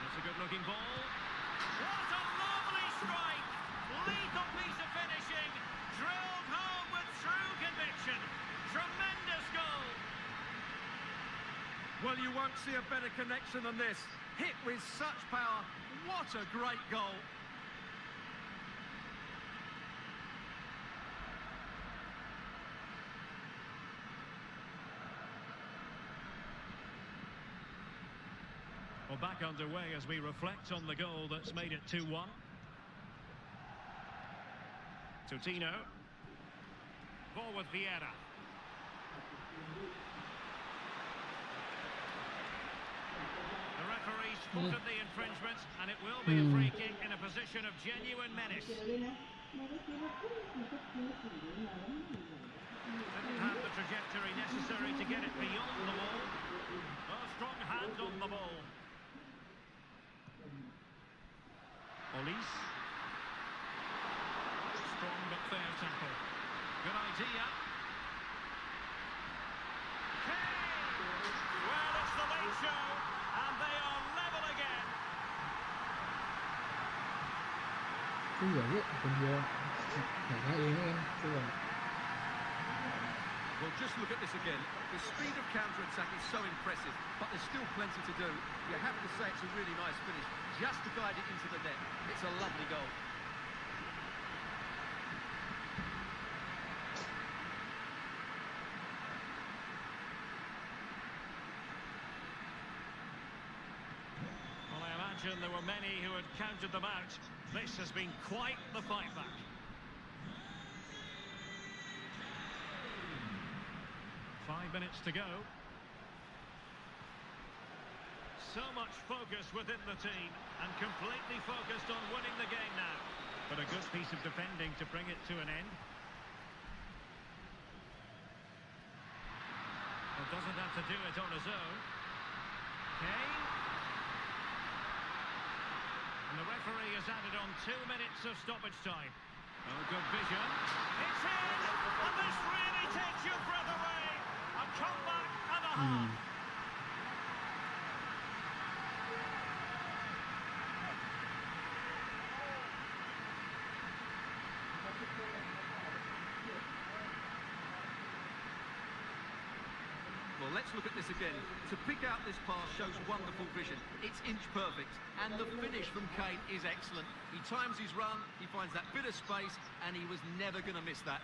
It's a good-looking ball. What a lovely strike! Lethal piece of finishing, drilled home with true conviction. Tremendous goal!
Well, you won't see a better connection than this. Hit with such power. What a great goal.
Well, back underway as we reflect on the goal that's made it 2-1. Tutino. Ball with Vieira. The referee's spotted the infringement, and it will be a free kick in a position of genuine menace. Didn't have the trajectory necessary to get it beyond the wall. A strong hand on the ball. Olis. Strong but fair tackle. Good idea. Well, it's the late show, and they are level again.
ที่เหลือเยอะคนเดียวแต่ถ้าเองเองส่วน
Well, just look at this again. The speed of counter-attack is so impressive, but there's still plenty to do. You have to say it's a really nice finish, just to guide it into the net. It's a lovely goal.
Well, I imagine there were many who had counted them out. This has been quite the fight back. 5 minutes to go. So much focus within the team and completely focused on winning the game now. But a good piece of defending to bring it to an end. Well, doesn't have to do it on his own. Kane. And the referee has added on 2 minutes of stoppage time. Oh, good vision. It's in! And this really takes your breath away. A comeback and a half.
Well, let's look at this again. To pick out this pass shows wonderful vision. It's inch perfect. And the finish from Kane is excellent. He times his run, he finds that bit of space, and he was never going to miss that.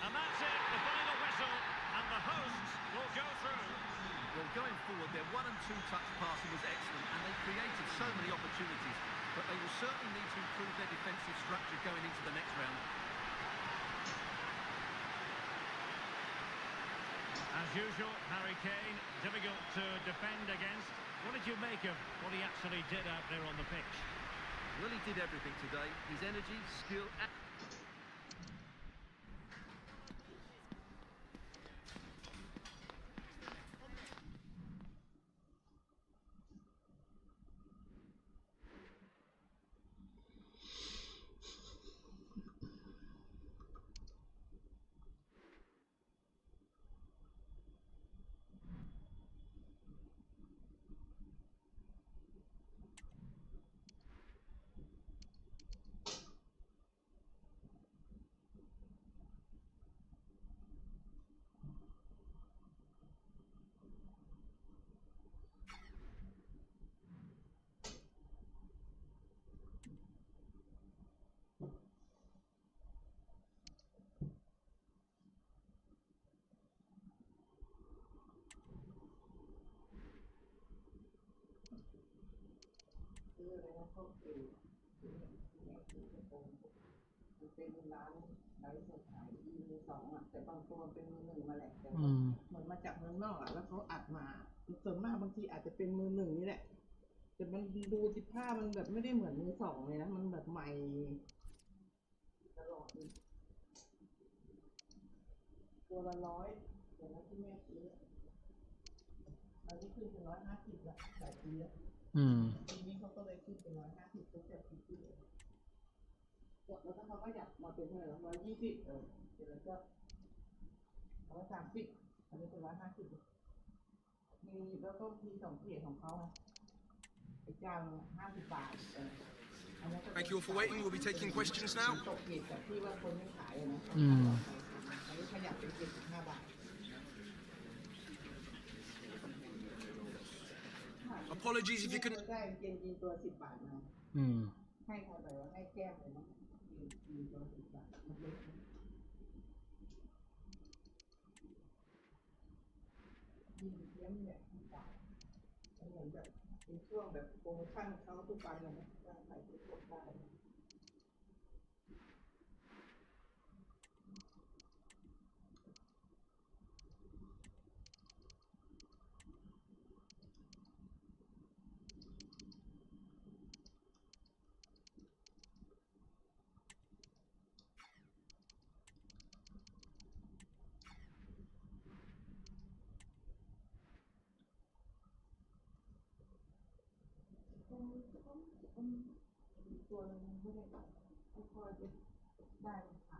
And that's it, the final whistle, and the hosts will go through.
Well, going forward, their 1 and 2 touch passing was excellent, and they created so many opportunities. But they will certainly need to improve their defensive structure going into the next round.
As usual, Harry Kane, difficult to defend against. What did you make of what he actually did out there on the pitch?
Well, he did everything today. His energy, skill, and...
เป็นร้านไลฟ์สดขายมือสองอ่ะแต่บางตัวเป็นมือหนึ่งมาแหละแต่เหมือนมาจากเมืองนอกอ่ะแล้วเขาอัดมาส่วนมากบางทีอาจจะเป็นมือหนึ่งนี่แหละแต่มันดูสิผ้ามันแบบไม่ได้เหมือนมือสองเลยนะมันแบบใหม่ตลอดตัวละ100แต่ละที่แม่ซื้ออันนี้ขึ้นเป็น150ละหลายปีแล้วทีนี้เขาก็เลยขึ้นเป็น150ตั้งแต่ปีที่แล้วแล้วถ้าเขาก็อยากมาเป็นเท่าไหร่120เสร็จแล้วก็130อันนี้เป็น150มีแล้วก็มี2เพจของเขาไอ้เจ้า50 บาท
Thank you all for waiting. We'll be taking questions now.
ตกเพจจากที่ว่าคนไม่ขายนะอันนี้ขยับเป็น75 บาท
Apologies if you couldn't.
ได้เกงยีนตัว10 บาทมาให้ใครไปว่าให้แก้มเลยมั้งยีนตัว10 บาทมันเล็ก แล้วเนี่ยมันเหมือนแบบเป็นช่วงแบบโปรโมชั่นเขาทุกวันเลยนะการขายทุกคนได้ตัวนึงไม่ได้ค่อยๆได้ค่ะ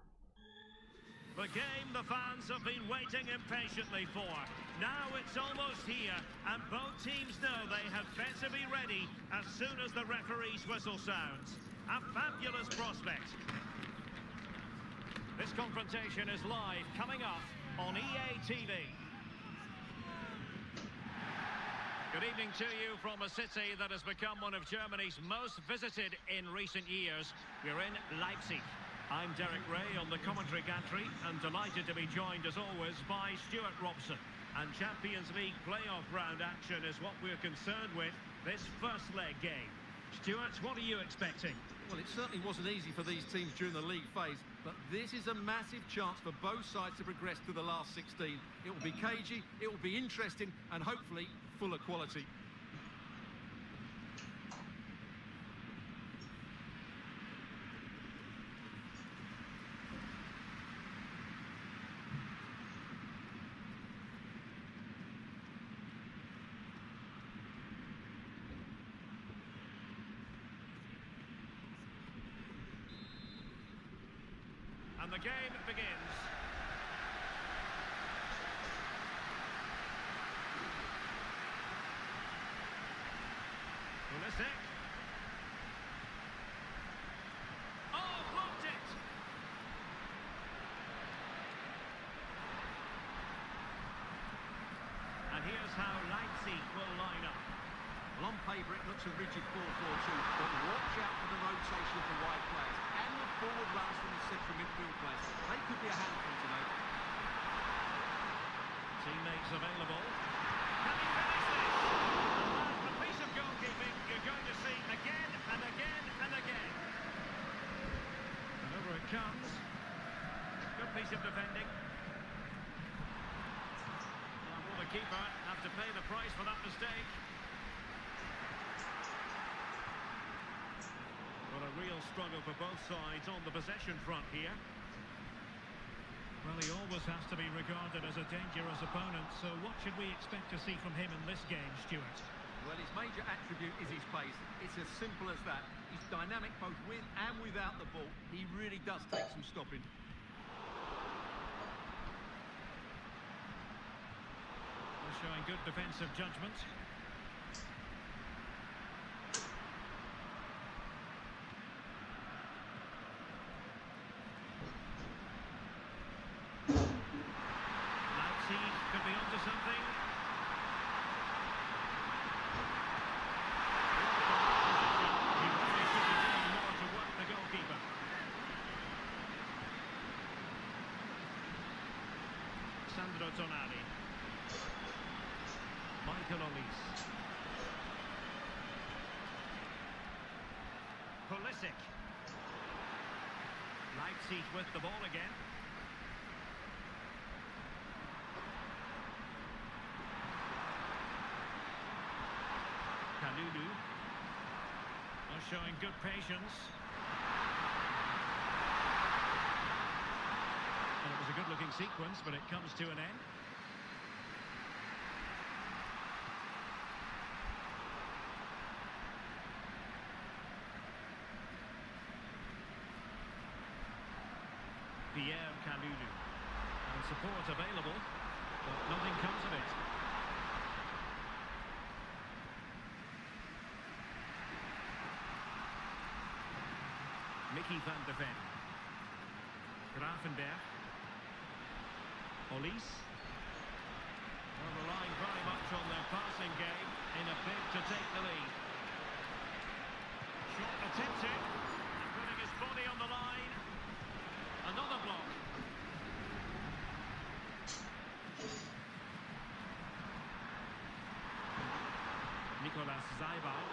The game the fans have been waiting impatiently for. Now it's almost here, and both teams know they had better be ready as soon as the referee's whistle sounds. A fabulous prospect. This confrontation is live, coming up on EA TV. Good evening to you from a city that has become one of Germany's most visited in recent years. We're in Leipzig. I'm Derek Ray on the commentary gantry and delighted to be joined as always by Stuart Robson. And Champions League playoff round action is what we're concerned with this first leg game. Stuart, what are you expecting?
Well, it certainly wasn't easy for these teams during the league phase, but this is a massive chance for both sides to progress to the last 16. It will be cagey, it will be interesting, and hopefully full of quality.
And the game begins. Pulisic. Oh, blocked it! And here's how Leipzig will line up.
Well, on paper it looks a rigid 4-4-2, but watch out for the rotation of the wide players and the forward runs from the central midfield players. They could be a handful today.
Teammates available. Can he finish this? And that's the piece of goalkeeping you're going to see again and again and again. And over it comes. Good piece of defending. And will the keeper have to pay the price for that mistake? Well, a real struggle for both sides on the possession front here. Well, he always has to be regarded as a dangerous opponent, so what should we expect to see from him in this game, Stuart?
Well, his major attribute is his pace. It's as simple as that. He's dynamic both with and without the ball. He really does take some stopping.
Well, showing good defensive judgment. Could be onto something. He really should be doing more to work the goalkeeper. Sandro Tonali. Michael Olise. Pulisic. Leipzig with the ball again. Kalulu are showing good patience. And it was a good-looking sequence, but it comes to an end. Pierre Kalulu. And support available, but nothing comes of it. Mickey van der Ven. Gravenberg. Olise. Well, relying very much on their passing game in a bid to take the lead. Shot attempted. And putting his body on the line. Another block. Zaibal.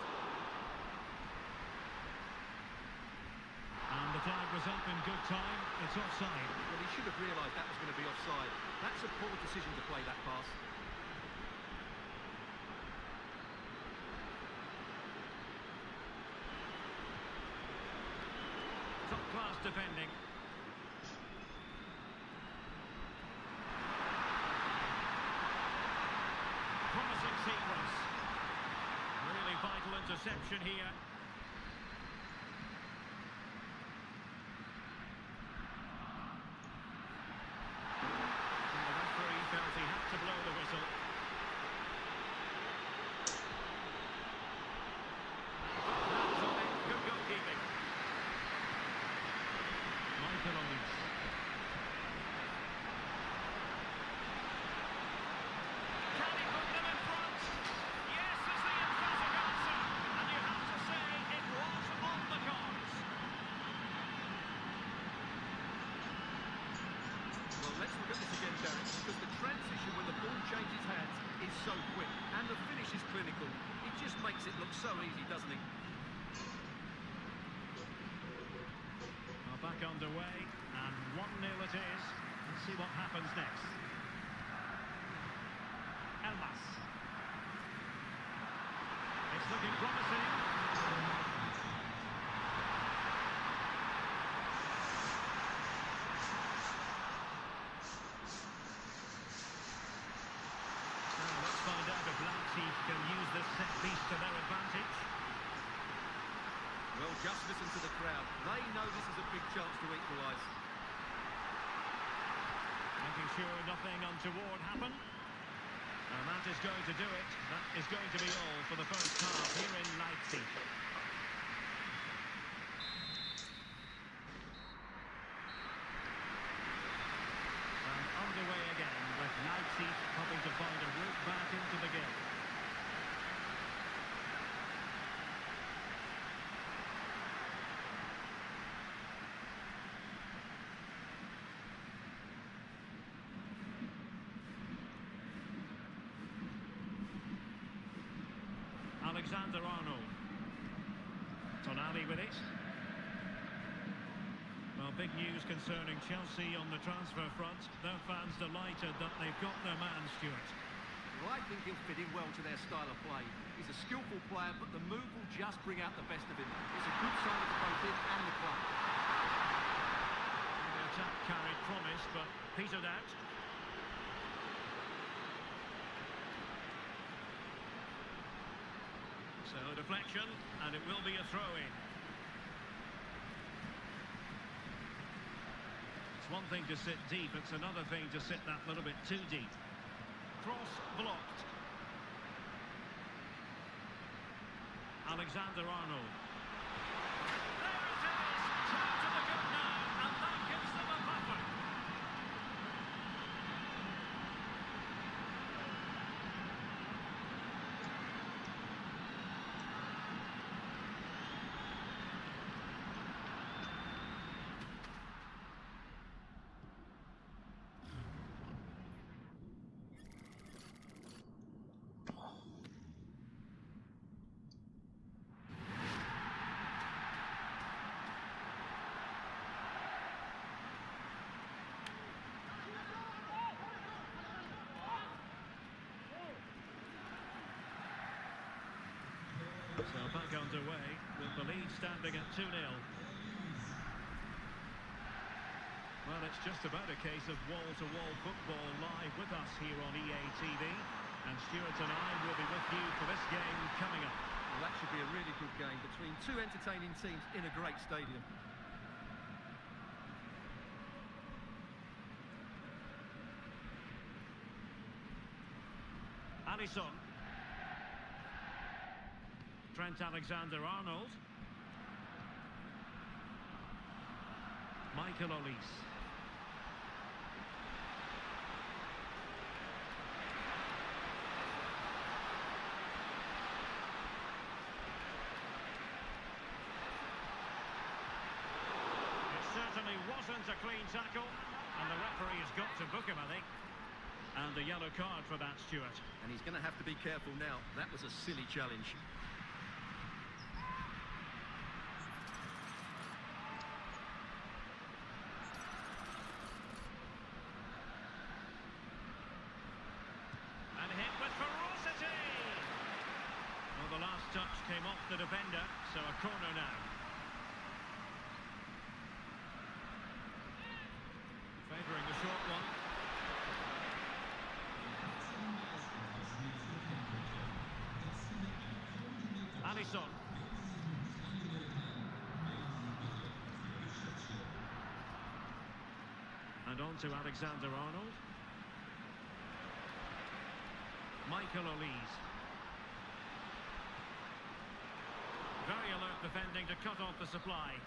And the flag was up in good time. It's offside.
Well, he should have realised that was going to be offside. That's a poor decision to play that pass.
Top-class defending. Promising sequence. Really vital interception here. And the referee felt he had to blow the whistle. That's on it. Good goalkeeping. Michael Owens. Can he put them in front? Yes, is the emphatic answer. And you have to say it was on the cards.
Well, let's look at this again, Derek, because the transition when the ball changes hands is so quick, and the finish is clinical. It just makes it look so easy, doesn't it?
Well, back underway, and 1-0 it is. Let's see what happens next. Elmas. It's looking promising. Now let's find out if Leipzig can use this set piece to their advantage.
Well, just listen to the crowd. They know this is a big chance to equalise.
Making sure nothing untoward happened. And that is going to do it. That is going to be all for the first half here in Leipzig. And underway again with Leipzig hoping to find a route back into the game. Alexander-Arnold. Tonali with it. Well, big news concerning Chelsea on the transfer front. Their fans delighted that they've got their man, Stuart.
Well, I think he'll fit in well to their style of play. He's a skillful player, but the move will just bring out the best of him. It's a good sign for both him and the club.
The attack carried promise, but petered out. So deflection, and it will be a throw-in. It's one thing to sit deep, it's another thing to sit that little bit too deep. Cross blocked. Alexander-Arnold. There it is! Time to the good now, and that gives them a buffer. So back underway with the lead standing at 2-0. Well, it's just about a case of wall-to-wall football live with us here on EA TV. And Stuart and I will be with you for this game coming up.
Well, that should be a really good game between two entertaining teams in a great stadium.
Alisson. Trent Alexander-Arnold. Michael Olise. It certainly wasn't a clean tackle, and the referee has got to book him, I think. And a yellow card for that, Stuart.
And he's going to have to be careful now. That was a silly challenge.
touch came off the defender, so a corner now. Favouring the short one. Alisson. And on to Alexander-Arnold. Michael Olise. Very alert defending to cut off the supply.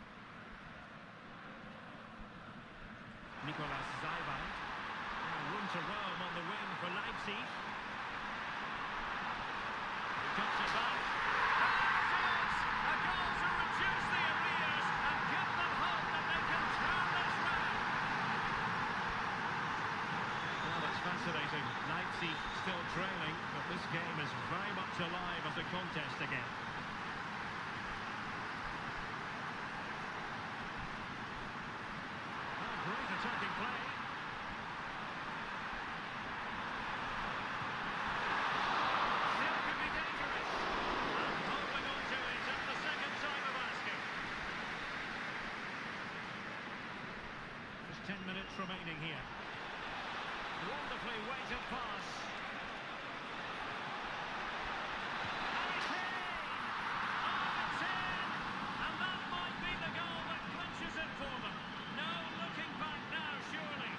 Nicolas Zaibant. Room to roam on the wing for Leipzig. He cuts it back. A goal to reduce the arrears and give them hope that they can turn this round. Well, that's fascinating. Leipzig still trailing, but this game is very much alive as a contest again. Oh, great attacking play. Still could be dangerous. And holding on to it at the second time of asking. Just 10 minutes remaining here. Wonderfully weighted pass. And it's in! Oh, it's in! And that might be the goal that clinches it for them. No looking back now, surely.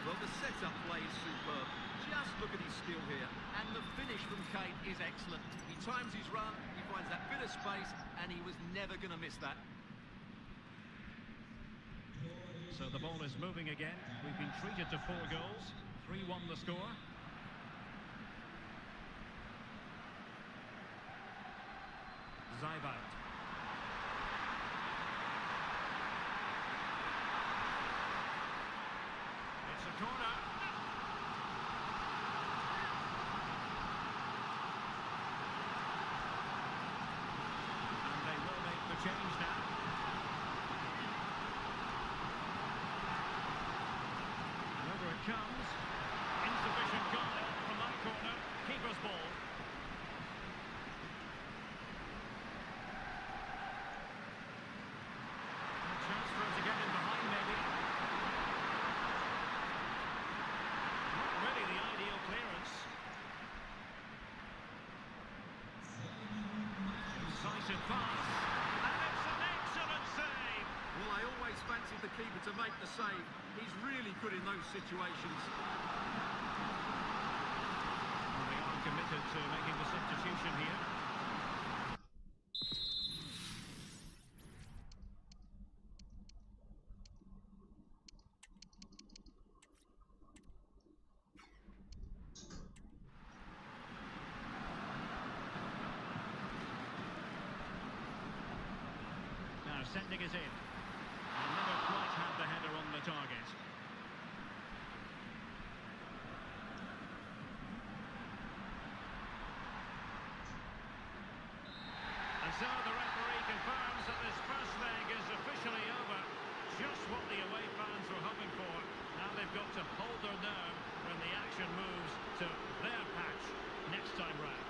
Well, the setup play is superb. Just look at his skill here. And the finish from Kane is excellent. He times his run, he finds that bit of space, and he was never going to miss that.
So the ball is moving again. We've been treated to 4 goals. 3-1 the score. Zaibant. It's a corner. And they will make the change now. Over it comes. Insufficient guile from that corner. Keeper's ball. A chance for him to get in behind, maybe. Not really the ideal clearance. Incisive pass. And it's an excellent save.
Well, I always fancied the keeper to make the save. He's really good in those situations.
Well, they are committed to making the substitution here. Now sending it in. And never quite had the header on the target. And so the referee confirms that this first leg is officially over. Just what the away fans were hoping for. Now they've got to hold their nerve when the action moves to their patch next time round.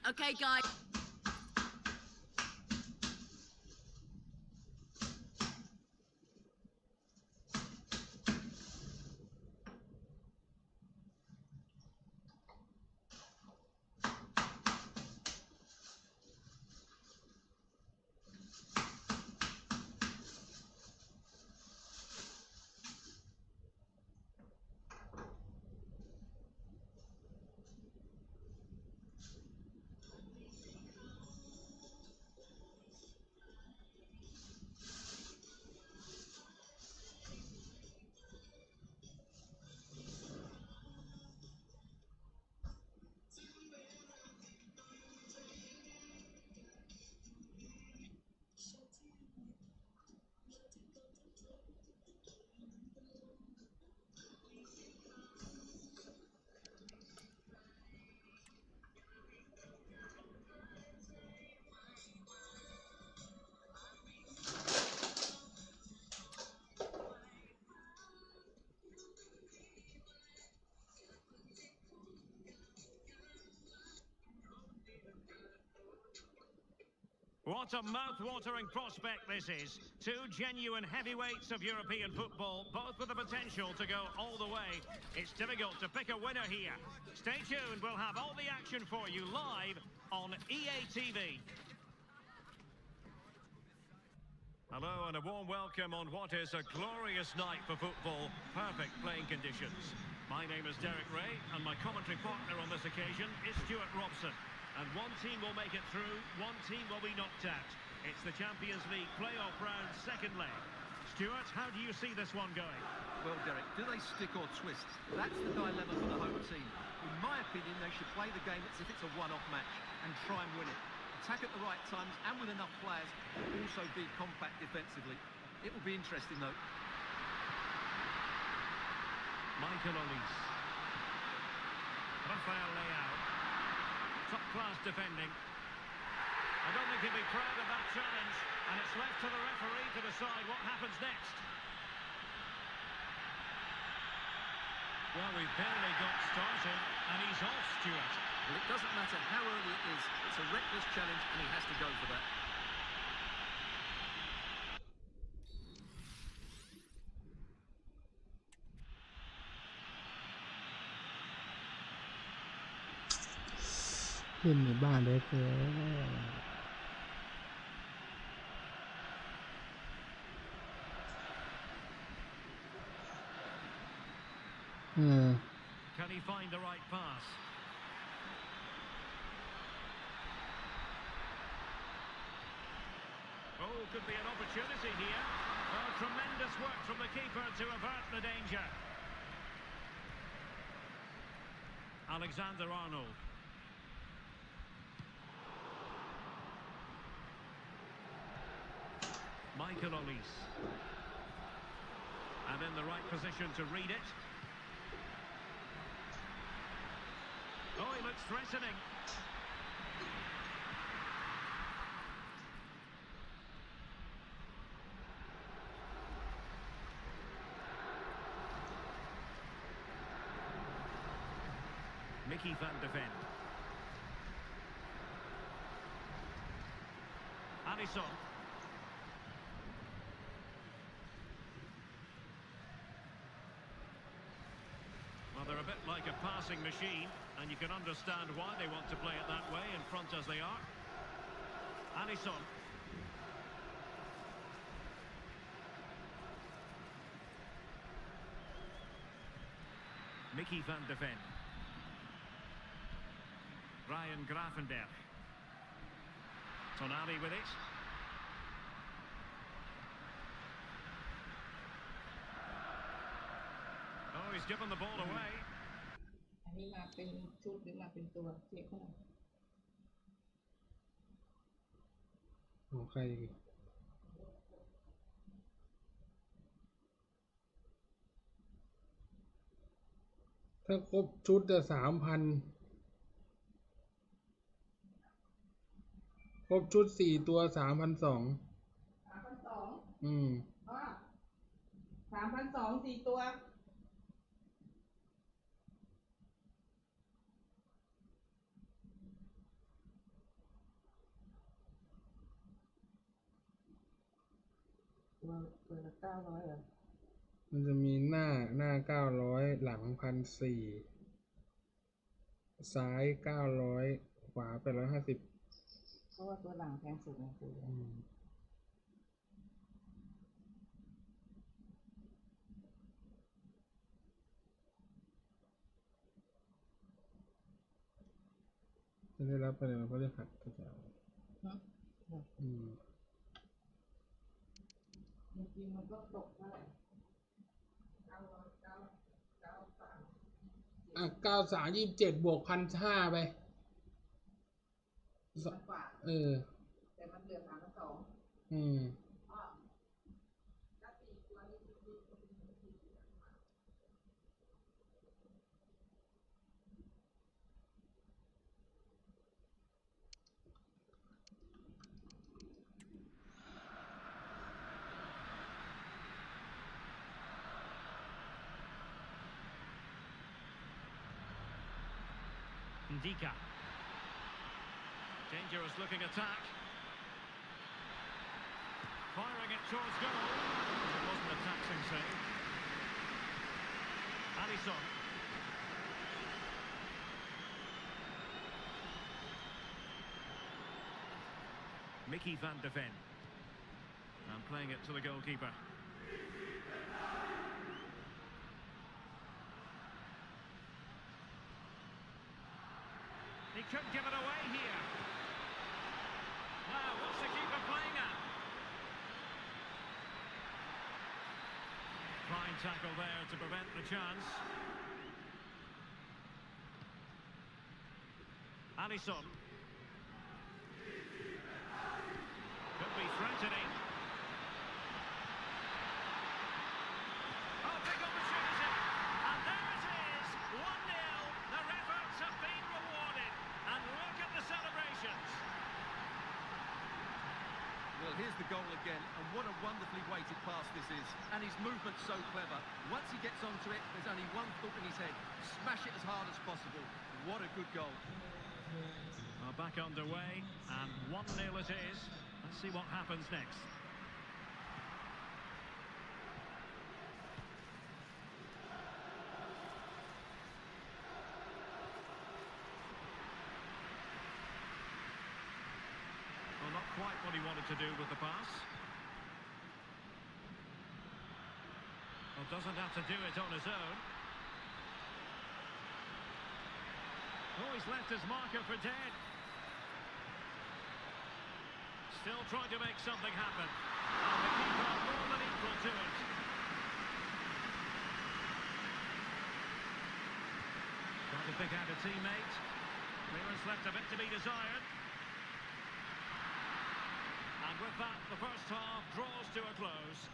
Okay, guys.
What a mouth-watering prospect this is. Two genuine heavyweights of European football, both with the potential to go all the way. It's difficult to pick a winner here. Stay tuned, we'll have all the action for you live on EA TV. Hello and a warm welcome on what is a glorious night for football. Perfect playing conditions. My name is Derek Ray and my commentary partner on this occasion is Stuart Robson. And one team will make it through, one team will be knocked out. It's the Champions League playoff round, second leg. Stuart, how do you see this one going?
Well, Derek, do they stick or twist? That's the dilemma for the home team. In my opinion, they should play the game as if it's a one-off match and try and win it. Attack at the right times and with enough players, but also be compact defensively. It will be interesting, though.
Michael Olise. Rafael Leao. Top-class defending. I don't think he'll be proud of that challenge, and it's left to the referee to decide what happens next. Well, we've barely got started, and he's off, Stuart.
Well, it doesn't matter how early it is. It's a reckless challenge, and he has to go for that.
เล่นในบ้านได้เพื่อ
Can he find the right pass? Oh, could be an opportunity here. Oh, tremendous work from the keeper to avert the danger. Alexander-Arnold. Michael Olise. And in the right position to read it. Oh, he looks threatening. Mickey van de Ven. Alisson. Well, they're a bit like a passing machine, and you can understand why they want to play it that way, in front as they are. Alisson. Mickey van de Ven. Ryan Gravenberch. Tonali with it. Oh, he's given the ball away.
อันนี้มาเป็นชุดหรือมาเป็นตัวเช็คเขาหน่อย
ของใครถ้าครบชุดจะ3,000ครบชุด4ตัว3,200
3,200อ๋อ3,200 4 ตัว ตัวละ900เหรอ
มันจะมีหน้า900หลัง1,400ซ้าย900ขวา850
เพราะว่าตัวหลังแพงสุดนะคือ
จะได้รับไปเลยมันก็จะหักก็จะเอา
จริงๆมันก็ตกเท่าไหร่
9327บวก1,500ไป
มันกว่าแต่มันเหลือ3,200Ndika.
Dangerous looking attack. Firing it towards goal. It wasn't a taxing save. Alisson. Mickey van de Ven. And playing it to the goalkeeper. He could give it away here. Now, what's the keeper playing at? Fine tackle there to prevent the chance. Alisson. Could be threatening. Oh, big opportunity. And there it is. 1-0. Their efforts have been rewarded. And look at the celebrations.
Well, here's the goal again, and what a wonderfully weighted pass this is. And his movement's so clever. Once he gets onto it, there's only one thought in his head. Smash it as hard as possible. What a good goal.
Back underway, and 1-0 it is. Let's see what happens next. Well, not quite what he wanted to do with the pass. Well, doesn't have to do it on his own. Oh, he's left his marker for dead. Still trying to make something happen. And the keeper more than equal to it. Trying to pick out a teammate. Clearance left a bit to be desired. And with that, the first half draws to a close.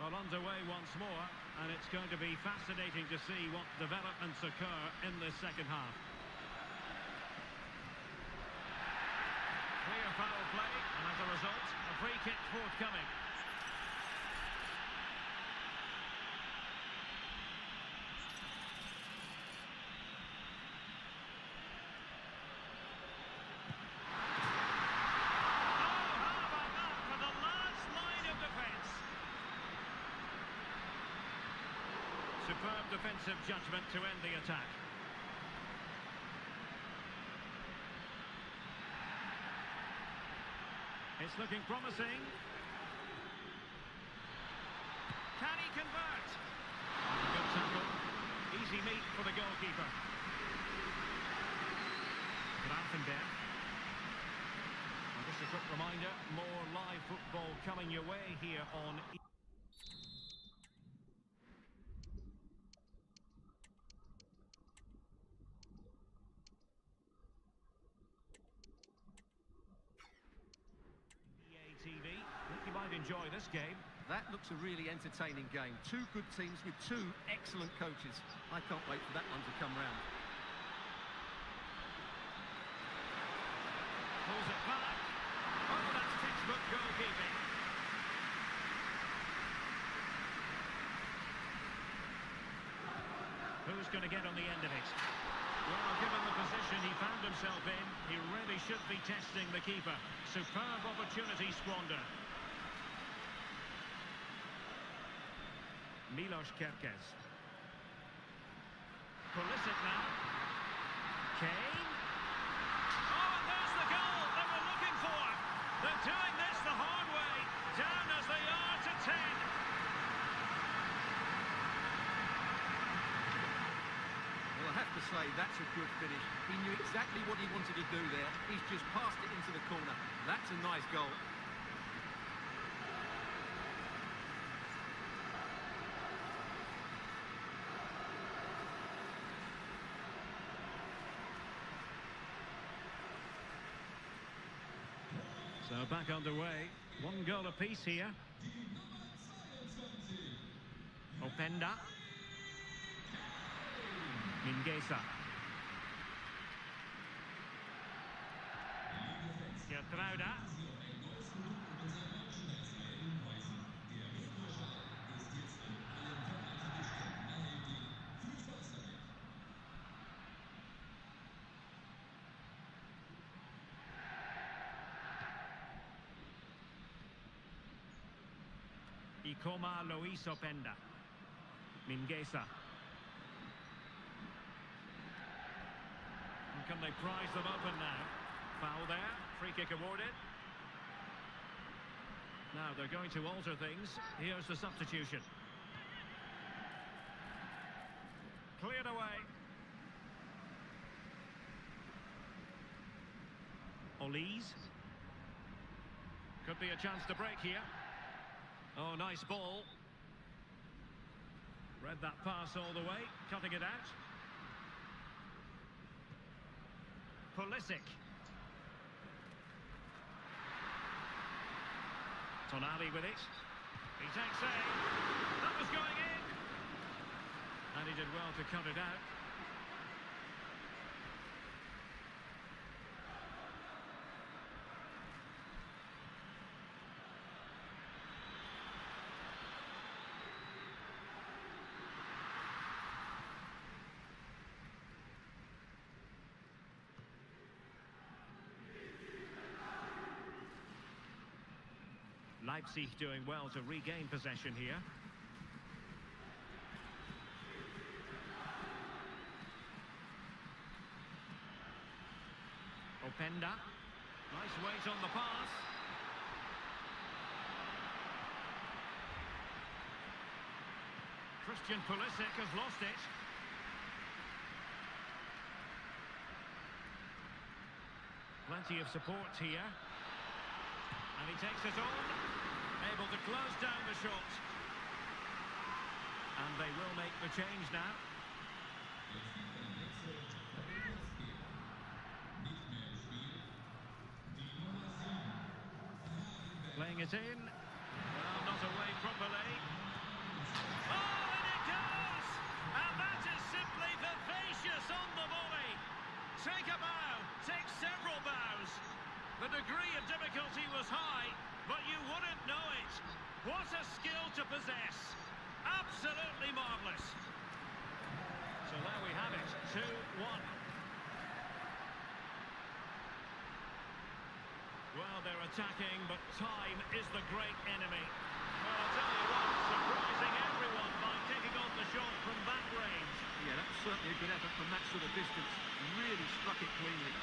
Well, underway once more, and it's going to be fascinating to see what developments occur in this second half. Clear foul play, and as a result, a free kick forthcoming. Superb defensive judgment to end the attack. It's looking promising. Can he convert? Good tackle. Easy meet for the goalkeeper. Grafenberg. And just a quick reminder, more live football coming your way here on TV. I think you might enjoy this game.
That looks a really entertaining game. Two good teams with two excellent coaches. I can't wait for that one to come round.
Pulls it back. Oh, that's textbook goalkeeping. Who's going to get on the end of it. Well, given the position he found himself in, he really should be testing the keeper. Superb opportunity squandered. Milos Kerkez. Pulisic now. Kane. Oh, and there's the goal they were looking for. They're doing this the hard way. Down as they are to 10.
Well, I have to say, that's a good finish. He knew exactly what he wanted to do there. He's just passed it into the corner. That's a nice goal.
So back underway. One goal apiece here. Openda. Mingueza. Gertruida. Ikoma Luis Openda. Mingueza. Can they prize them open now? Foul there, free kick awarded. Now they're going to alter things. Here's the substitution. Cleared away. Olise. Could be a chance to break here. Oh, nice ball. Read that pass all the way, cutting it out. Pulisic. Tonali with it. He takes aim. That was going in. And he did well to cut it out. Leipzig doing well to regain possession here. Openda. Nice weight on the pass. Christian Pulisic has lost it. Plenty of support here. And he takes it on. Able to close down the shot. And they will make the change now. Playing it in. Well, not away properly. Oh, and it goes! And that is simply vivacious on the volley. Take a bow, take several bows. The degree of difficulty was high, but you wouldn't know it. What a skill to possess. Absolutely marvellous. So there we have it, 2-1. Well, they're attacking, but time is the great enemy. Well, I'll tell you what, surprising everyone by taking on the shot from that range.
Yeah, that's certainly a good effort from that sort of distance. Really struck it cleanly.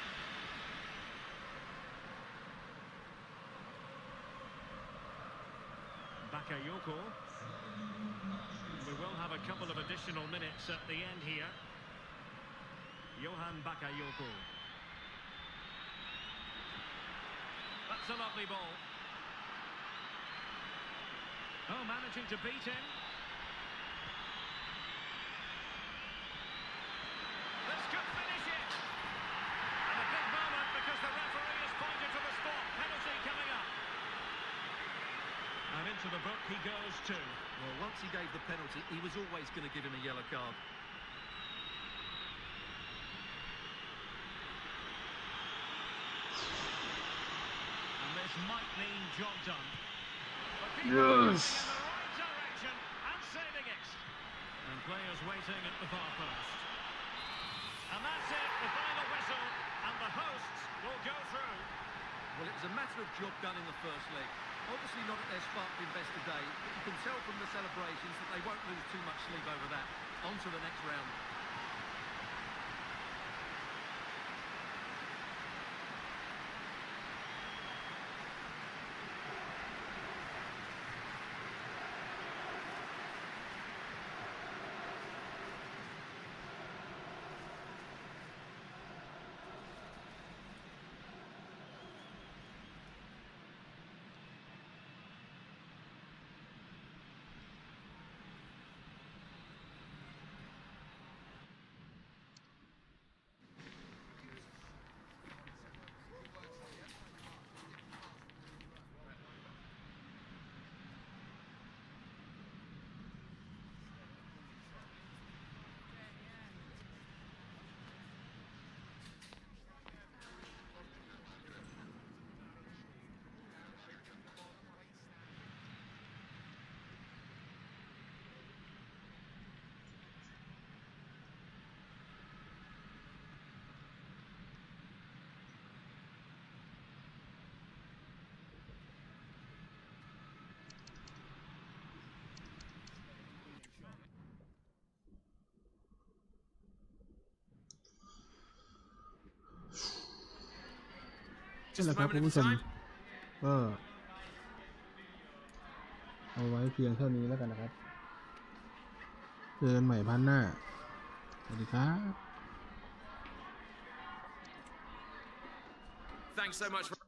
Bakayoko. We will have a couple of additional minutes at the end here. Johan Bakayoko. That's a lovely ball. Oh, managing to beat him. This could finish it. And a big moment because the referee has pointed to the spot. Penalty coming up. And into the book he goes too.
Well, once he gave the penalty, he was always going to give him a yellow card.
And this might mean job done. But
Yes.
in the right direction and saving it. And players waiting at the far post.
good job done in the first leg. Obviously not at their sparkling best today, but you can tell from the celebrations that they won't lose too much sleep over that. On to the next round.
นั่นแหละครับคุณผู้ชมก็เอาไว้เพียงเท่านี้แล้วกันนะครับเจอกันใหม่พันหน้าสวัสดีครับ
Thanks so much for